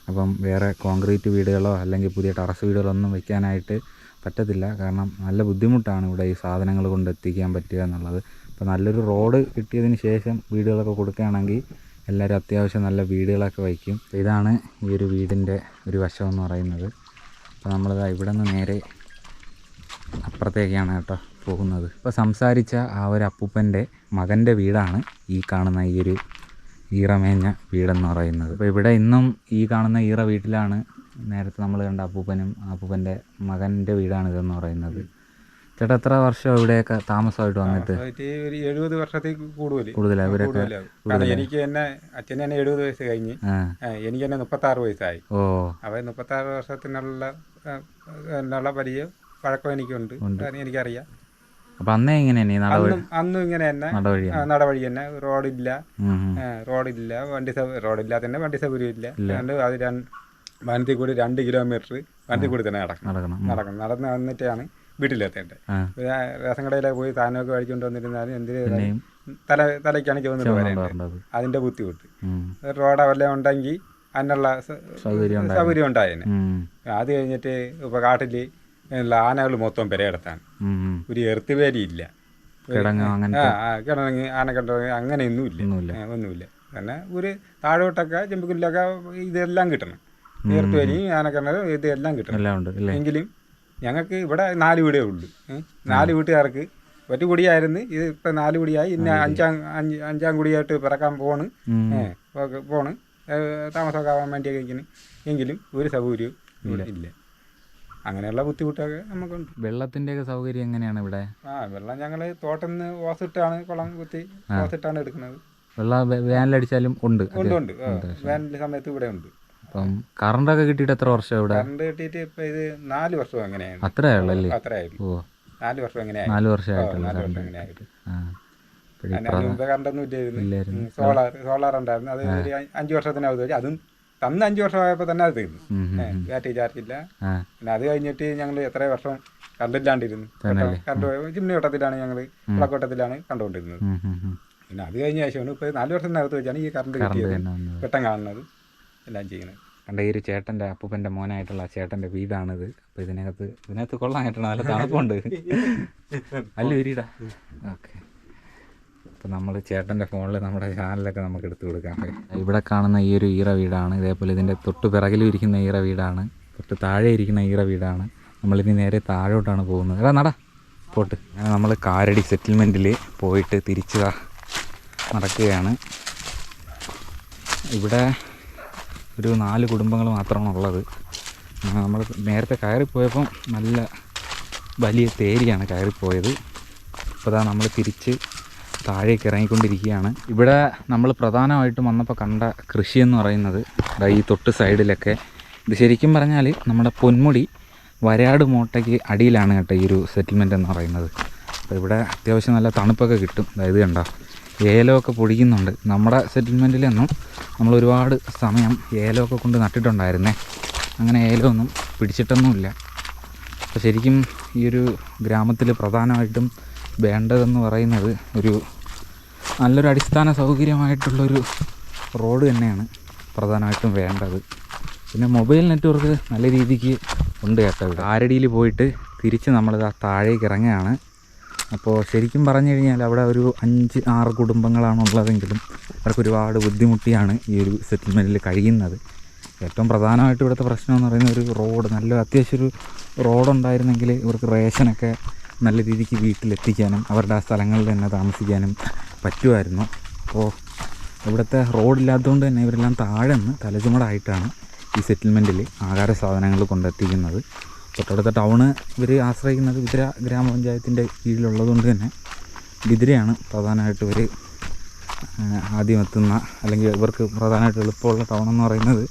അപ്പം വേറെ കോൺക്രീറ്റ് വീടുകളോ അല്ലെങ്കിൽ പുതിയ ടെറസ് വീടുകളോ ഒന്നും വയ്ക്കാനായിട്ട് പറ്റത്തില്ല. കാരണം നല്ല ബുദ്ധിമുട്ടാണ് ഇവിടെ ഈ സാധനങ്ങൾ കൊണ്ട് എത്തിക്കാൻ പറ്റുക എന്നുള്ളത്. അപ്പോൾ നല്ലൊരു റോഡ് കിട്ടിയതിന് ശേഷം വീടുകളൊക്കെ കൊടുക്കുകയാണെങ്കിൽ എല്ലാവരും അത്യാവശ്യം നല്ല വീടുകളൊക്കെ വയ്ക്കും. ഇതാണ് ഈ ഒരു വീടിൻ്റെ ഒരു വശം എന്ന് പറയുന്നത്. അപ്പോൾ നമ്മളിതാ ഇവിടെ നിന്ന് നേരെ അപ്പുറത്തേക്കാണ് കേട്ടോ പോകുന്നത്. ഇപ്പോൾ സംസാരിച്ച ആ ഒരു അപ്പൂപ്പൻ്റെ മകൻ്റെ വീടാണ് ഈ കാണുന്ന ഈ ഒരു ഈറമേഞ്ഞ വീടെന്ന് പറയുന്നത്. അപ്പോൾ ഇവിടെ ഇന്നും ഈ കാണുന്ന ഈറ വീട്ടിലാണ് നേരത്തെ നമ്മൾ കണ്ട അപ്പൂപ്പൻ്റെ മകൻ്റെ വീടാണ് ഇതെന്ന് പറയുന്നത്. ചേട്ടാ എത്ര വർഷം ഇവിടെയൊക്കെ താമസമായിട്ട് വന്നിട്ട്? ഒരു 70 വർഷത്തിൽ കൂടുതലാണ് ഇവരൊക്കെ. എനിക്ക് തന്നെ അച്ഛന് തന്നെ 70 വയസ്സ് കഴിഞ്ഞ് എനിക്ക് തന്നെ 36 വയസ്സായി. അപ്പോൾ 36 വർഷത്തിനുള്ള പരിചയം പഴക്കം എനിക്കുണ്ട്, എനിക്കറിയാം. അപ്പം അന്നേ ഇങ്ങനെ അന്നും ഇങ്ങനെ തന്നെ നടവഴി തന്നെ, റോഡില്ല, റോഡില്ലാതെ തന്നെ വണ്ടി സൗകര്യം ഇല്ല. അത് വനത്തിൽ കൂടി 2 കിലോമീറ്റർ വനത്തിൽ കൂടി തന്നെ നടന്ന് വന്നിട്ടാണ് വീട്ടിലെത്തേണ്ടത്. റേഷൻ കടയിലേക്ക് പോയി സാധനമൊക്കെ മേടിച്ചുകൊണ്ട് വന്നിരുന്നാലും എന്തിനും തലയ്ക്കാണ് ചുവന്നിട്ട് വരേണ്ടത്. അതിന്റെ ബുദ്ധിമുട്ട്. റോഡ് വല്ലതും ഉണ്ടെങ്കിൽ അതിനുള്ള സൗകര്യം ഉണ്ടായേനെ. അത് കഴിഞ്ഞിട്ട് ഇപ്പൊ കാട്ടില് ആനകൾ മൊത്തം പെരയെടുത്താണ്. ഒരു എർത്ത് പേരിയില്ല, കിണങ്ങി ആനക്കണ്ടങ്ങി അങ്ങനെയൊന്നുമില്ല. പിന്നെ ഒരു താഴോട്ടൊക്കെ ചെമ്പുക്കുല്ലൊക്കെ ഇതെല്ലാം കിട്ടണം. എർത്ത് പേരി ആനക്കിണർ ഇതെല്ലാം കിട്ടണം. എങ്കിലും ഞങ്ങൾക്ക് ഇവിടെ 4 വീടേ ഉള്ളൂ. 4 വീട്ടുകാർക്ക് ഒറ്റ കുടിയായിരുന്നു. ഇത് ഇപ്പം 4 കുടിയായി. ഇന്ന് അഞ്ചാം കുടിയായിട്ട് പിറക്കാൻ പോണ് താമസമൊക്കെ ആവാൻ വേണ്ടിയൊക്കെ ഇരിക്കുന്നു. എങ്കിലും ഒരു സൗകര്യവും ഇല്ല. അങ്ങനെയുള്ള ബുദ്ധിമുട്ടൊക്കെ നമുക്കുണ്ട്. വെള്ളത്തിൻ്റെയൊക്കെ സൗകര്യം എങ്ങനെയാണ് ഇവിടെ? വെള്ളം ഞങ്ങൾ തോട്ടത്തിൽ നിന്ന് ഓസിട്ടാണ്, കുളം കുത്തി ഓസിട്ടാണ് എടുക്കുന്നത്. വെള്ളം വേനലടിച്ചാലും ഉണ്ട്. വേനൽ സമയത്ത് ഇവിടെ ഉണ്ട്. അപ്പം കറണ്ടൊക്കെ കിട്ടിയിട്ട് എത്ര വർഷം ഇവിടെ? കറണ്ട് കിട്ടിയിട്ട് ഇപ്പം ഇത് 4 വർഷം എങ്ങനെയാണ്. അത്രയുള്ളല്ലേ? അത്രയായിട്ടുള്ളൂ. 4 വർഷം എങ്ങനെയായി. 4 വർഷമായിട്ടുള്ള മുമ്പ് കറണ്ടൊന്നും ഇല്ലായിരുന്നു. സോളാർ ഉണ്ടായിരുന്നു. അത് ഒരു 5 വർഷത്തിനകത്ത് വെച്ച് അതും തന്ന് 5 വർഷമായപ്പോൾ തന്നെ അത് തീർന്നു. ബാറ്ററി ചാർജ് ഇല്ല. പിന്നെ അത് കഴിഞ്ഞിട്ട് ഞങ്ങൾ എത്ര വർഷം കറണ്ടില്ലാണ്ടിരുന്നു. കറണ്ട് ചിമ്മിനി വട്ടത്തിലാണ് ഞങ്ങൾ കുളക്കോട്ടത്തിലാണ് കണ്ടുകൊണ്ടിരുന്നത്. പിന്നെ അത് കഴിഞ്ഞ ശേഷമാണ് ഇപ്പോൾ 4 വർഷത്തിനകത്ത് വെച്ചാണ് ഈ കറണ്ട് കിട്ടിയത്, വെട്ടം കാണുന്നത്, എല്ലാം ചെയ്യുന്നത്. കണ്ട ഈ ഒരു ചേട്ടൻ്റെ അപ്പൂപ്പൻ്റെ മോനായിട്ടുള്ള ചേട്ടൻ്റെ വീടാണിത്. അപ്പോൾ ഇതിനകത്ത് കൊള്ളാനായിട്ടാണ്, നല്ല തണുപ്പുണ്ട്. അല്ല വീടാ. ഓക്കെ. അപ്പോൾ നമ്മൾ ചേട്ടൻ്റെ ഫോണിൽ നമ്മുടെ ചാനലൊക്കെ നമുക്ക് എടുത്തു കൊടുക്കാം. ഇവിടെ കാണുന്ന ഈ ഒരു ഈറ വീടാണ്. ഇതേപോലെ ഇതിൻ്റെ തൊട്ട് പിറകിലും ഇരിക്കുന്ന ഈറ വീടാണ്. തൊട്ട് താഴെ ഇരിക്കുന്ന ഈറ വീടാണ്. നമ്മളിനി നേരെ താഴോട്ടാണ് പോകുന്നത്. നട പോട്ട്. നമ്മൾ കാരടി സെറ്റിൽമെൻറ്റിൽ പോയിട്ട് തിരിച്ച് നടക്കുകയാണ്. ഇവിടെ ഒരു 4 കുടുംബങ്ങൾ മാത്രമാണ് ഉള്ളത്. നമ്മൾ നേരത്തെ കയറിപ്പോയപ്പം നല്ല വലിയ തേരിയാണ് കയറിപ്പോയത്. അപ്പോൾ അതാ നമ്മൾ തിരിച്ച് താഴേക്ക് ഇറങ്ങിക്കൊണ്ടിരിക്കുകയാണ്. ഇവിടെ നമ്മൾ പ്രധാനമായിട്ടും വന്നപ്പോൾ കണ്ട കൃഷി എന്ന് പറയുന്നത് ഈ തൊട്ട് സൈഡിലൊക്കെ ഇത് ശരിക്കും പറഞ്ഞാൽ നമ്മുടെ പൊന്മുടി വരാട് മോട്ടയ്ക്ക് അടിയിലാണ് കേട്ടോ ഈ ഒരു സെറ്റിൽമെൻറ്റ് എന്ന് പറയുന്നത്. അപ്പോൾ ഇവിടെ അത്യാവശ്യം നല്ല തണുപ്പൊക്കെ കിട്ടും. അതായത് കണ്ടോ ഏലമൊക്കെ പൊടിക്കുന്നുണ്ട്. നമ്മുടെ സെറ്റിൽമെൻറ്റിലൊന്നും നമ്മൾ ഒരുപാട് സമയം ഏലമൊക്കെ കൊണ്ട് നട്ടിട്ടുണ്ടായിരുന്നേ. അങ്ങനെ ഏലമൊന്നും പിടിച്ചിട്ടൊന്നുമില്ല. അപ്പോൾ ശരിക്കും ഈ ഒരു ഗ്രാമത്തിൽ പ്രധാനമായിട്ടും വേണ്ടതെന്ന് പറയുന്നത് ഒരു നല്ലൊരു അടിസ്ഥാന സൗകര്യമായിട്ടുള്ളൊരു റോഡ് തന്നെയാണ് പ്രധാനമായിട്ടും വേണ്ടത്. പിന്നെ മൊബൈൽ നെറ്റ്വർക്ക് നല്ല രീതിക്ക് ഉണ്ട് കേട്ടോ. ഇവിടെ ആരടിയിൽ പോയിട്ട് തിരിച്ച് നമ്മളിത് താഴേക്ക് ഇറങ്ങുകയാണ്. അപ്പോൾ ശരിക്കും പറഞ്ഞു കഴിഞ്ഞാൽ അവിടെ ഒരു 5-6 കുടുംബങ്ങളാണുള്ളതെങ്കിലും അവർക്ക് ഒരുപാട് ബുദ്ധിമുട്ടിയാണ് ഈ ഒരു സെറ്റിൽമെൻറ്റിൽ കഴിയുന്നത്. ഏറ്റവും പ്രധാനമായിട്ട് ഇവിടുത്തെ പ്രശ്നം എന്ന് പറയുന്ന ഒരു റോഡ്, നല്ല അത്യാവശ്യം ഒരു റോഡുണ്ടായിരുന്നെങ്കിൽ ഇവർക്ക് റേഷനൊക്കെ നല്ല രീതിക്ക് വീട്ടിലെത്തിക്കാനും അവരുടെ ആ സ്ഥലങ്ങളിൽ തന്നെ താമസിക്കാനും പറ്റുമായിരുന്നു. അപ്പോൾ ഇവിടുത്തെ റോഡില്ലാത്തതുകൊണ്ട് തന്നെ ഇവരെല്ലാം താഴെ നിന്ന് തലചുമടായിട്ടാണ് ഈ സെറ്റിൽമെൻറ്റിൽ ആഹാര സാധനങ്ങൾ കൊണ്ടെത്തിക്കുന്നത്. തൊട്ടടുത്ത ടൗണ് ഇവർ ആശ്രയിക്കുന്നത് വിതുര ഗ്രാമപഞ്ചായത്തിൻ്റെ കീഴിലുള്ളതുകൊണ്ട് തന്നെ ബിദിരയാണ് പ്രധാനമായിട്ട് ഇവർ ആദ്യം എത്തുന്ന, അല്ലെങ്കിൽ ഇവർക്ക് പ്രധാനമായിട്ട് എളുപ്പമുള്ള ടൗൺ എന്ന് പറയുന്നത്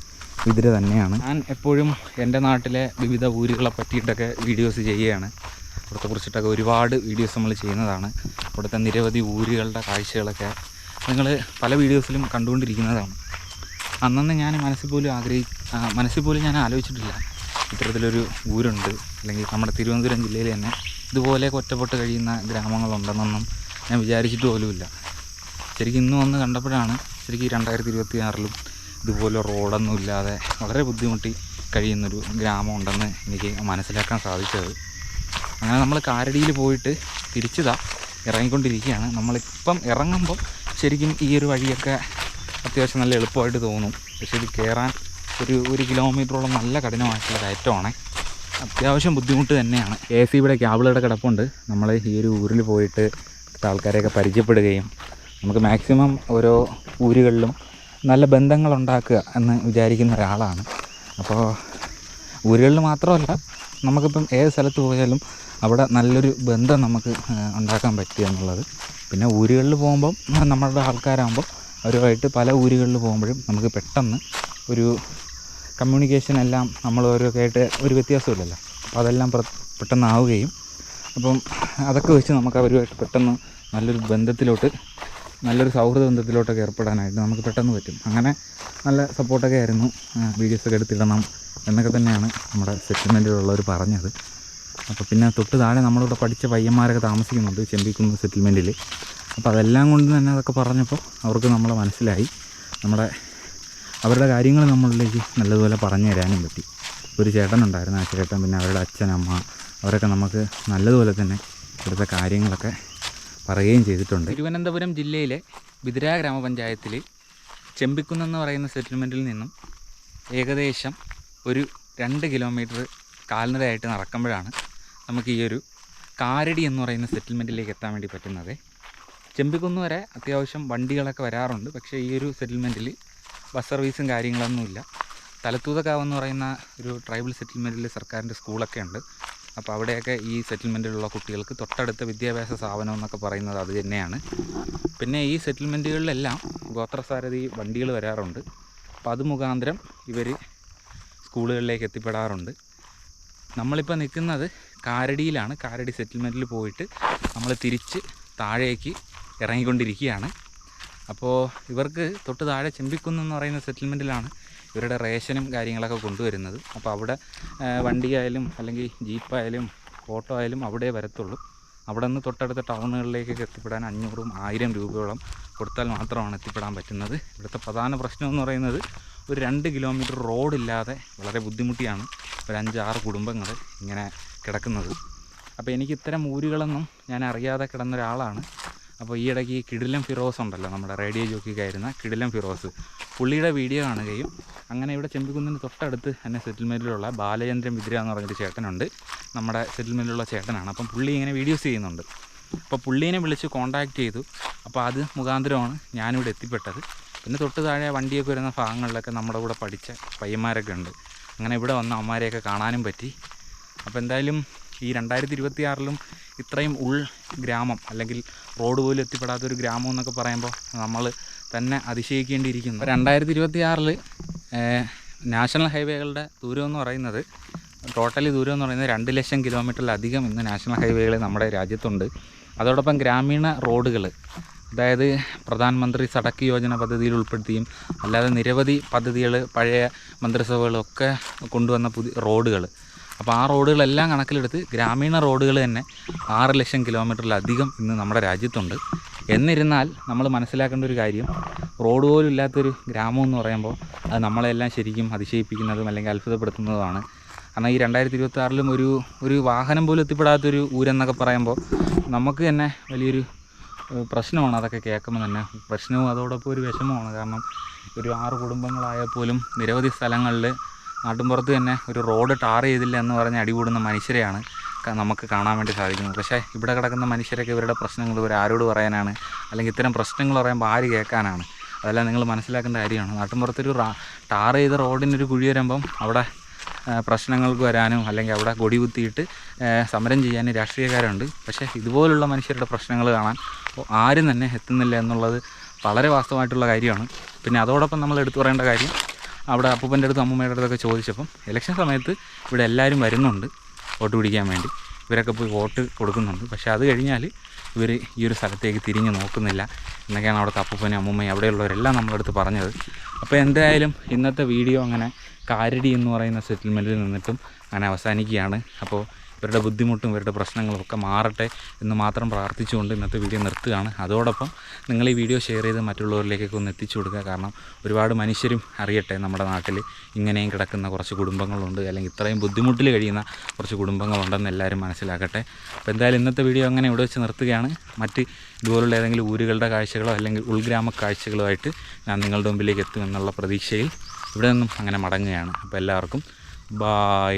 ബിദിര തന്നെയാണ്. ഞാൻ എപ്പോഴും എൻ്റെ നാട്ടിലെ വിവിധ ഊരുകളെ പറ്റിയിട്ടൊക്കെ വീഡിയോസ് ചെയ്യുകയാണ്. ഇവിടുത്തെ കുറിച്ചിട്ടൊക്കെ ഒരുപാട് വീഡിയോസ് നമ്മൾ ചെയ്യുന്നതാണ്. ഇവിടുത്തെ നിരവധി ഊരുകളുടെ കാഴ്ചകളൊക്കെ നിങ്ങൾ പല വീഡിയോസിലും കണ്ടുകൊണ്ടിരിക്കുന്നതാണ്. അന്നന്ന് ഞാൻ മനസ്സിൽ പോലും ഞാൻ ആലോചിച്ചിട്ടില്ല ഇത്തരത്തിലൊരു ഊരുണ്ട്, അല്ലെങ്കിൽ നമ്മുടെ തിരുവനന്തപുരം ജില്ലയിൽ തന്നെ ഇതുപോലെ ഒറ്റപ്പെട്ട് കഴിയുന്ന ഗ്രാമങ്ങളുണ്ടെന്നൊന്നും ഞാൻ വിചാരിച്ചിട്ട് പോലുമില്ല. ശരിക്കും ഇന്ന് വന്ന് കണ്ടപ്പോഴാണ് ശരിക്കും 2026 ഇതുപോലെ റോഡൊന്നും ഇല്ലാതെ വളരെ ബുദ്ധിമുട്ടി കഴിയുന്നൊരു ഗ്രാമം ഉണ്ടെന്ന് എനിക്ക് മനസ്സിലാക്കാൻ സാധിച്ചത്. അങ്ങനെ നമ്മൾ കാരടിയിൽ പോയിട്ട് ഇറങ്ങിക്കൊണ്ടിരിക്കുകയാണ്. നമ്മളിപ്പം ഇറങ്ങുമ്പോൾ ശരിക്കും ഈ ഒരു വഴിയൊക്കെ അത്യാവശ്യം നല്ല എളുപ്പമായിട്ട് തോന്നും. പക്ഷേ ഇത് കയറാൻ ഒരു കിലോമീറ്ററോളം നല്ല കഠിനമായിട്ടുള്ള കയറ്റമാണ്. അത്യാവശ്യം ബുദ്ധിമുട്ട് തന്നെയാണ്. ഇവിടെ ക്യാബിളുടെ കിടപ്പുണ്ട്. നമ്മൾ ഈ ഒരു ഊരിൽ പോയിട്ട് ആൾക്കാരെയൊക്കെ പരിചയപ്പെടുകയും നമുക്ക് മാക്സിമം ഓരോ ഊരുകളിലും നല്ല ബന്ധങ്ങളുണ്ടാക്കുക എന്ന് വിചാരിക്കുന്ന ഒരാളാണ്. അപ്പോൾ ഊരുകളിൽ മാത്രമല്ല, നമുക്കിപ്പം ഏത് സ്ഥലത്ത് പോയാലും അവിടെ നല്ലൊരു ബന്ധം നമുക്ക് ഉണ്ടാക്കാൻ പറ്റുക എന്നുള്ളത്. പിന്നെ ഊരുകളിൽ പോകുമ്പം നമ്മളുടെ ആൾക്കാരാകുമ്പോൾ അവരുമായിട്ട് പല ഊരുകളിൽ പോകുമ്പോഴും നമുക്ക് പെട്ടെന്ന് ഒരു കമ്മ്യൂണിക്കേഷൻ എല്ലാം നമ്മൾ ഓരോക്കെ ആയിട്ട് ഒരു വ്യത്യാസമില്ലല്ലോ. അപ്പോൾ അതെല്ലാം പെട്ടെന്നാവുകയും അപ്പം അതൊക്കെ വെച്ച് നമുക്ക് അവരുമായിട്ട് പെട്ടെന്ന് നല്ലൊരു സൗഹൃദ ബന്ധത്തിലോട്ടൊക്കെ ഏർപ്പെടാനായിട്ട് നമുക്ക് പെട്ടെന്ന് പറ്റും. അങ്ങനെ നല്ല സപ്പോർട്ടൊക്കെ ആയിരുന്നു. വീഡിയോസൊക്കെ എടുത്തിടണം എന്നൊക്കെ തന്നെയാണ് നമ്മുടെ സെറ്റിൽമെൻറ്റിലുള്ളവർ പറഞ്ഞത്. അപ്പോൾ പിന്നെ തൊട്ട് താഴെ നമ്മളിവിടെ പഠിച്ച പയ്യന്മാരൊക്കെ താമസിക്കുന്നുണ്ട് ചെമ്പിക്കുന്ന് സെറ്റിൽമെൻറ്റിൽ. അപ്പോൾ അതെല്ലാം കൊണ്ട് തന്നെ അതൊക്കെ പറഞ്ഞപ്പോൾ അവർക്ക് നമ്മളെ മനസ്സിലായി. അവരുടെ കാര്യങ്ങൾ നമ്മളിലേക്ക് നല്ലതുപോലെ പറഞ്ഞു തരാനും പറ്റി. ഒരു ചേട്ടനുണ്ടായിരുന്നു, ആ ചേട്ടൻ പിന്നെ അവരുടെ അച്ഛൻ, അമ്മ അവരൊക്കെ നമുക്ക് നല്ലതുപോലെ തന്നെ ഇവിടുത്തെ കാര്യങ്ങളൊക്കെ പറയുകയും ചെയ്തിട്ടുണ്ട്. തിരുവനന്തപുരം ജില്ലയിലെ ബിദിര ഗ്രാമപഞ്ചായത്തിൽ ചെമ്പിക്കുന്നെന്ന് പറയുന്ന സെറ്റിൽമെൻറ്റിൽ നിന്നും ഏകദേശം ഒരു 2 കിലോമീറ്റർ കാൽനടയായിട്ട് നടക്കുമ്പോഴാണ് നമുക്ക് ഈ ഒരു കാരടി എന്ന് പറയുന്ന സെറ്റിൽമെൻറ്റിലേക്ക് എത്താൻ വേണ്ടി പറ്റുന്നത്. ചെമ്പിക്കുന്ന് വരെ അത്യാവശ്യം വണ്ടികളൊക്കെ വരാറുണ്ട്. പക്ഷേ ഈ ഒരു സെറ്റിൽമെൻറ്റിൽ ബസ് സർവീസും കാര്യങ്ങളൊന്നുമില്ല. തലത്തൂതക്കാവ് എന്ന് പറയുന്ന ഒരു ട്രൈബൽ സെറ്റിൽമെൻറ്റിൽ സർക്കാരിൻ്റെ സ്കൂളൊക്കെ ഉണ്ട്. അപ്പോൾ അവിടെയൊക്കെ ഈ സെറ്റിൽമെൻറ്റിലുള്ള കുട്ടികൾക്ക് തൊട്ടടുത്ത വിദ്യാഭ്യാസ സ്ഥാപനം എന്നൊക്കെ പറയുന്നത് അത് തന്നെയാണ്. പിന്നെ ഈ സെറ്റിൽമെൻറ്റുകളിലെല്ലാം ഗോത്രസാരഥി വണ്ടികൾ വരാറുണ്ട്. അപ്പോൾ അത് മുഖാന്തരം ഇവർ സ്കൂളുകളിലേക്ക് എത്തിപ്പെടാറുണ്ട്. നമ്മളിപ്പോൾ നിൽക്കുന്നത് കാരടിയിലാണ്. കാരടി സെറ്റിൽമെൻറ്റിൽ പോയിട്ട് നമ്മൾ തിരിച്ച് താഴേക്ക് ഇറങ്ങിക്കൊണ്ടിരിക്കുകയാണ്. അപ്പോൾ ഇവർക്ക് തൊട്ട് താഴെ ചെമ്പിക്കുന്ന് എന്ന് പറയുന്ന സെറ്റിൽമെൻറ്റിലാണ് ഇവരുടെ റേഷനും കാര്യങ്ങളൊക്കെ കൊണ്ടുവരുന്നത്. അപ്പോൾ അവിടെ വണ്ടിയായാലും അല്ലെങ്കിൽ ജീപ്പായാലും ഓട്ടോ ആയാലും അവിടെ വരത്തുള്ളൂ. അവിടെ നിന്ന് തൊട്ടടുത്ത ടൗണുകളിലേക്കൊക്കെ എത്തിപ്പെടാൻ 500ഉം 1000 രൂപയോളം കൊടുത്താൽ മാത്രമാണ് എത്തിപ്പെടാൻ പറ്റുന്നത്. ഇവിടുത്തെ പ്രധാന പ്രശ്നം എന്ന് പറയുന്നത് ഒരു 2 കിലോമീറ്റർ റോഡില്ലാതെ വളരെ ബുദ്ധിമുട്ടിയാണ് ഒരു 5-6 കുടുംബങ്ങൾ ഇങ്ങനെ കിടക്കുന്നത്. അപ്പോൾ എനിക്ക് ഇത്തരം ഊരുകളൊന്നും ഞാൻ അറിയാതെ കിടന്ന ഒരാളാണ്. അപ്പോൾ ഈ ഇടയ്ക്ക് കിടിലം ഫിറോസ് ഉണ്ടല്ലോ, നമ്മുടെ റേഡിയോ ജോക്കിക്കായിരുന്ന കിടിലം ഫിറോസ്, പുള്ളിയുടെ വീഡിയോ കാണുകയും അങ്ങനെ ഇവിടെ ചെമ്പിക്കുന്നിന് തൊട്ടടുത്ത് എന്നെ സെറ്റിൽമെൻറ്റിലുള്ള ബാലചന്ദ്രൻ ബിദിര എന്ന് പറഞ്ഞൊരു ചേട്ടനുണ്ട്. നമ്മുടെ സെറ്റിൽമെൻറ്റിലുള്ള ചേട്ടനാണ്. അപ്പം പുള്ളി ഇങ്ങനെ വീഡിയോസ് ചെയ്യുന്നുണ്ട്. അപ്പോൾ പുള്ളീനെ വിളിച്ച് കോൺടാക്റ്റ് ചെയ്തു. അപ്പോൾ അത് മുഖാന്തരമാണ് ഞാനിവിടെ എത്തിപ്പെട്ടത്. പിന്നെ തൊട്ട് താഴെ വണ്ടിയൊക്കെ വരുന്ന ഭാഗങ്ങളിലൊക്കെ നമ്മുടെ കൂടെ പഠിച്ച പയ്യന്മാരൊക്കെ ഉണ്ട്. അങ്ങനെ ഇവിടെ വന്ന അമ്മമാരെയൊക്കെ കാണാനും പറ്റി. അപ്പോൾ എന്തായാലും ഈ 2026 ഇത്രയും ഗ്രാമം അല്ലെങ്കിൽ റോഡ് പോലും എത്തിപ്പെടാത്തൊരു ഗ്രാമം എന്നൊക്കെ പറയുമ്പോൾ നമ്മൾ തന്നെ അതിശയിക്കേണ്ടിയിരിക്കുന്നു. 2026 നാഷണൽ ഹൈവേകളുടെ ദൂരം എന്ന് പറയുന്നത് ടോട്ടലി ദൂരം എന്ന് പറയുന്നത് 2 ലക്ഷം കിലോമീറ്ററിലധികം ഇന്ന് നാഷണൽ ഹൈവേകൾ നമ്മുടെ രാജ്യത്തുണ്ട്. അതോടൊപ്പം ഗ്രാമീണ റോഡുകൾ, അതായത് പ്രധാനമന്ത്രി സടക്ക് യോജന പദ്ധതിയിൽ ഉൾപ്പെടുത്തിയും അല്ലാതെ നിരവധി പദ്ധതികൾ പഴയ മന്ത്രിസഭകളൊക്കെ കൊണ്ടുവന്ന പുതിയ റോഡുകൾ. അപ്പോൾ ആ റോഡുകളെല്ലാം കണക്കിലെടുത്ത് ഗ്രാമീണ റോഡുകൾ തന്നെ 6 ലക്ഷം കിലോമീറ്ററിലധികം ഇന്ന് നമ്മുടെ രാജ്യത്തുണ്ട്. എന്നിരുന്നാൽ നമ്മൾ മനസ്സിലാക്കേണ്ട ഒരു കാര്യം, റോഡ് പോലും ഇല്ലാത്തൊരു ഗ്രാമം എന്ന് പറയുമ്പോൾ അത് നമ്മളെല്ലാം ശരിക്കും അതിശയിപ്പിക്കുന്നതും അല്ലെങ്കിൽ അത്ഭുതപ്പെടുത്തുന്നതുമാണ്. കാരണം ഈ 2026 ഒരു വാഹനം പോലും എത്തിപ്പെടാത്തൊരു ഊരെന്നൊക്കെ പറയുമ്പോൾ നമുക്ക് തന്നെ വലിയൊരു പ്രശ്നമാണ്. അതൊക്കെ കേൾക്കുമ്പോൾ തന്നെ പ്രശ്നവും അതോടൊപ്പം ഒരു വിഷമമാണ്. കാരണം ഒരു 6 കുടുംബങ്ങളായാൽ പോലും നിരവധി സ്ഥലങ്ങളിൽ നാട്ടിൻപുറത്ത് തന്നെ ഒരു റോഡ് ടാർ ചെയ്തില്ല എന്ന് പറഞ്ഞ് അടികൂടുന്ന മനുഷ്യരെയാണ് നമുക്ക് കാണാൻ വേണ്ടി സാധിക്കുന്നത്. പക്ഷേ ഇവിടെ കിടക്കുന്ന മനുഷ്യരൊക്കെ ഇവരുടെ പ്രശ്നങ്ങൾ ഇവർ ആരോട് പറയാനാണ്? അല്ലെങ്കിൽ ഇത്തരം പ്രശ്നങ്ങൾ പറയുമ്പോൾ ആര് കേൾക്കാനാണ്? അതെല്ലാം നിങ്ങൾ മനസ്സിലാക്കേണ്ട കാര്യമാണ്. നാട്ടിൻപുറത്തൊരു ടാർ ചെയ്ത റോഡിനൊരു കുഴി വരുമ്പം അവിടെ പ്രശ്നങ്ങൾക്ക് വരാനും അല്ലെങ്കിൽ അവിടെ കൊടി കുത്തിയിട്ട് സമരം ചെയ്യാനും രാഷ്ട്രീയക്കാരുണ്ട്. പക്ഷേ ഇതുപോലുള്ള മനുഷ്യരുടെ പ്രശ്നങ്ങൾ കാണാൻ ആരും തന്നെ എത്തുന്നില്ല എന്നുള്ളത് വളരെ വാസ്തവമായിട്ടുള്ള കാര്യമാണ്. പിന്നെ അതോടൊപ്പം നമ്മൾ എടുത്തു പറയേണ്ട കാര്യം, അവിടെ അപ്പൂപ്പൻ്റെ അടുത്തും അമ്മൂമ്മയുടെ അടുത്തൊക്കെ ചോദിച്ചപ്പം ഇലക്ഷൻ സമയത്ത് ഇവിടെ എല്ലാവരും വരുന്നുണ്ട് വോട്ട് പിടിക്കാൻ വേണ്ടി, ഇവരൊക്കെ പോയി വോട്ട് കൊടുക്കുന്നുണ്ട്. പക്ഷേ അത് കഴിഞ്ഞാൽ ഇവർ ഈ ഒരു സ്ഥലത്തേക്ക് തിരിഞ്ഞ് നോക്കുന്നില്ല എന്നൊക്കെയാണ് അവിടുത്തെ അപ്പൂപ്പനും അമ്മൂമ്മയും അവിടെയുള്ളവരെല്ലാം നമ്മുടെ അടുത്ത് പറഞ്ഞത്. അപ്പോൾ എന്തായാലും ഇന്നത്തെ വീഡിയോ അങ്ങനെ കാരടി എന്ന് പറയുന്ന സെറ്റിൽമെൻറ്റിൽ നിന്നിട്ടും അങ്ങനെ അവസാനിക്കുകയാണ്. അപ്പോൾ ഇവരുടെ ബുദ്ധിമുട്ടും ഇവരുടെ പ്രശ്നങ്ങളും ഒക്കെ മാറട്ടെ എന്ന് മാത്രം പ്രാർത്ഥിച്ചുകൊണ്ട് ഇന്നത്തെ വീഡിയോ നിർത്തുകയാണ്. അതോടൊപ്പം നിങ്ങൾ ഈ വീഡിയോ ഷെയർ ചെയ്ത് മറ്റുള്ളവരിലേക്കൊക്കെ ഒന്ന് എത്തിച്ചു കൊടുക്കുക. കാരണം ഒരുപാട് മനുഷ്യരും അറിയട്ടെ നമ്മുടെ നാട്ടിൽ ഇങ്ങനെയും കിടക്കുന്ന കുറച്ച് കുടുംബങ്ങളുണ്ട്, അല്ലെങ്കിൽ ഇത്രയും ബുദ്ധിമുട്ടിൽ കഴിയുന്ന കുറച്ച് കുടുംബങ്ങളുണ്ടെന്ന് എല്ലാവരും മനസ്സിലാക്കട്ടെ. അപ്പോൾ എന്തായാലും ഇന്നത്തെ വീഡിയോ അങ്ങനെ ഇവിടെ വെച്ച് നിർത്തുകയാണ്. മറ്റ് ഇതുപോലുള്ള ഏതെങ്കിലും ഊരുകളുടെ കാഴ്ചകളോ അല്ലെങ്കിൽ ഉൾഗ്രാമ കാഴ്ചകളോ ആയിട്ട് ഞാൻ നിങ്ങളുടെ മുമ്പിലേക്ക് എത്തുമെന്നുള്ള പ്രതീക്ഷയിൽ ഇവിടെ നിന്നും അങ്ങനെ മടങ്ങുകയാണ്. അപ്പോൾ എല്ലാവർക്കും ബായ്.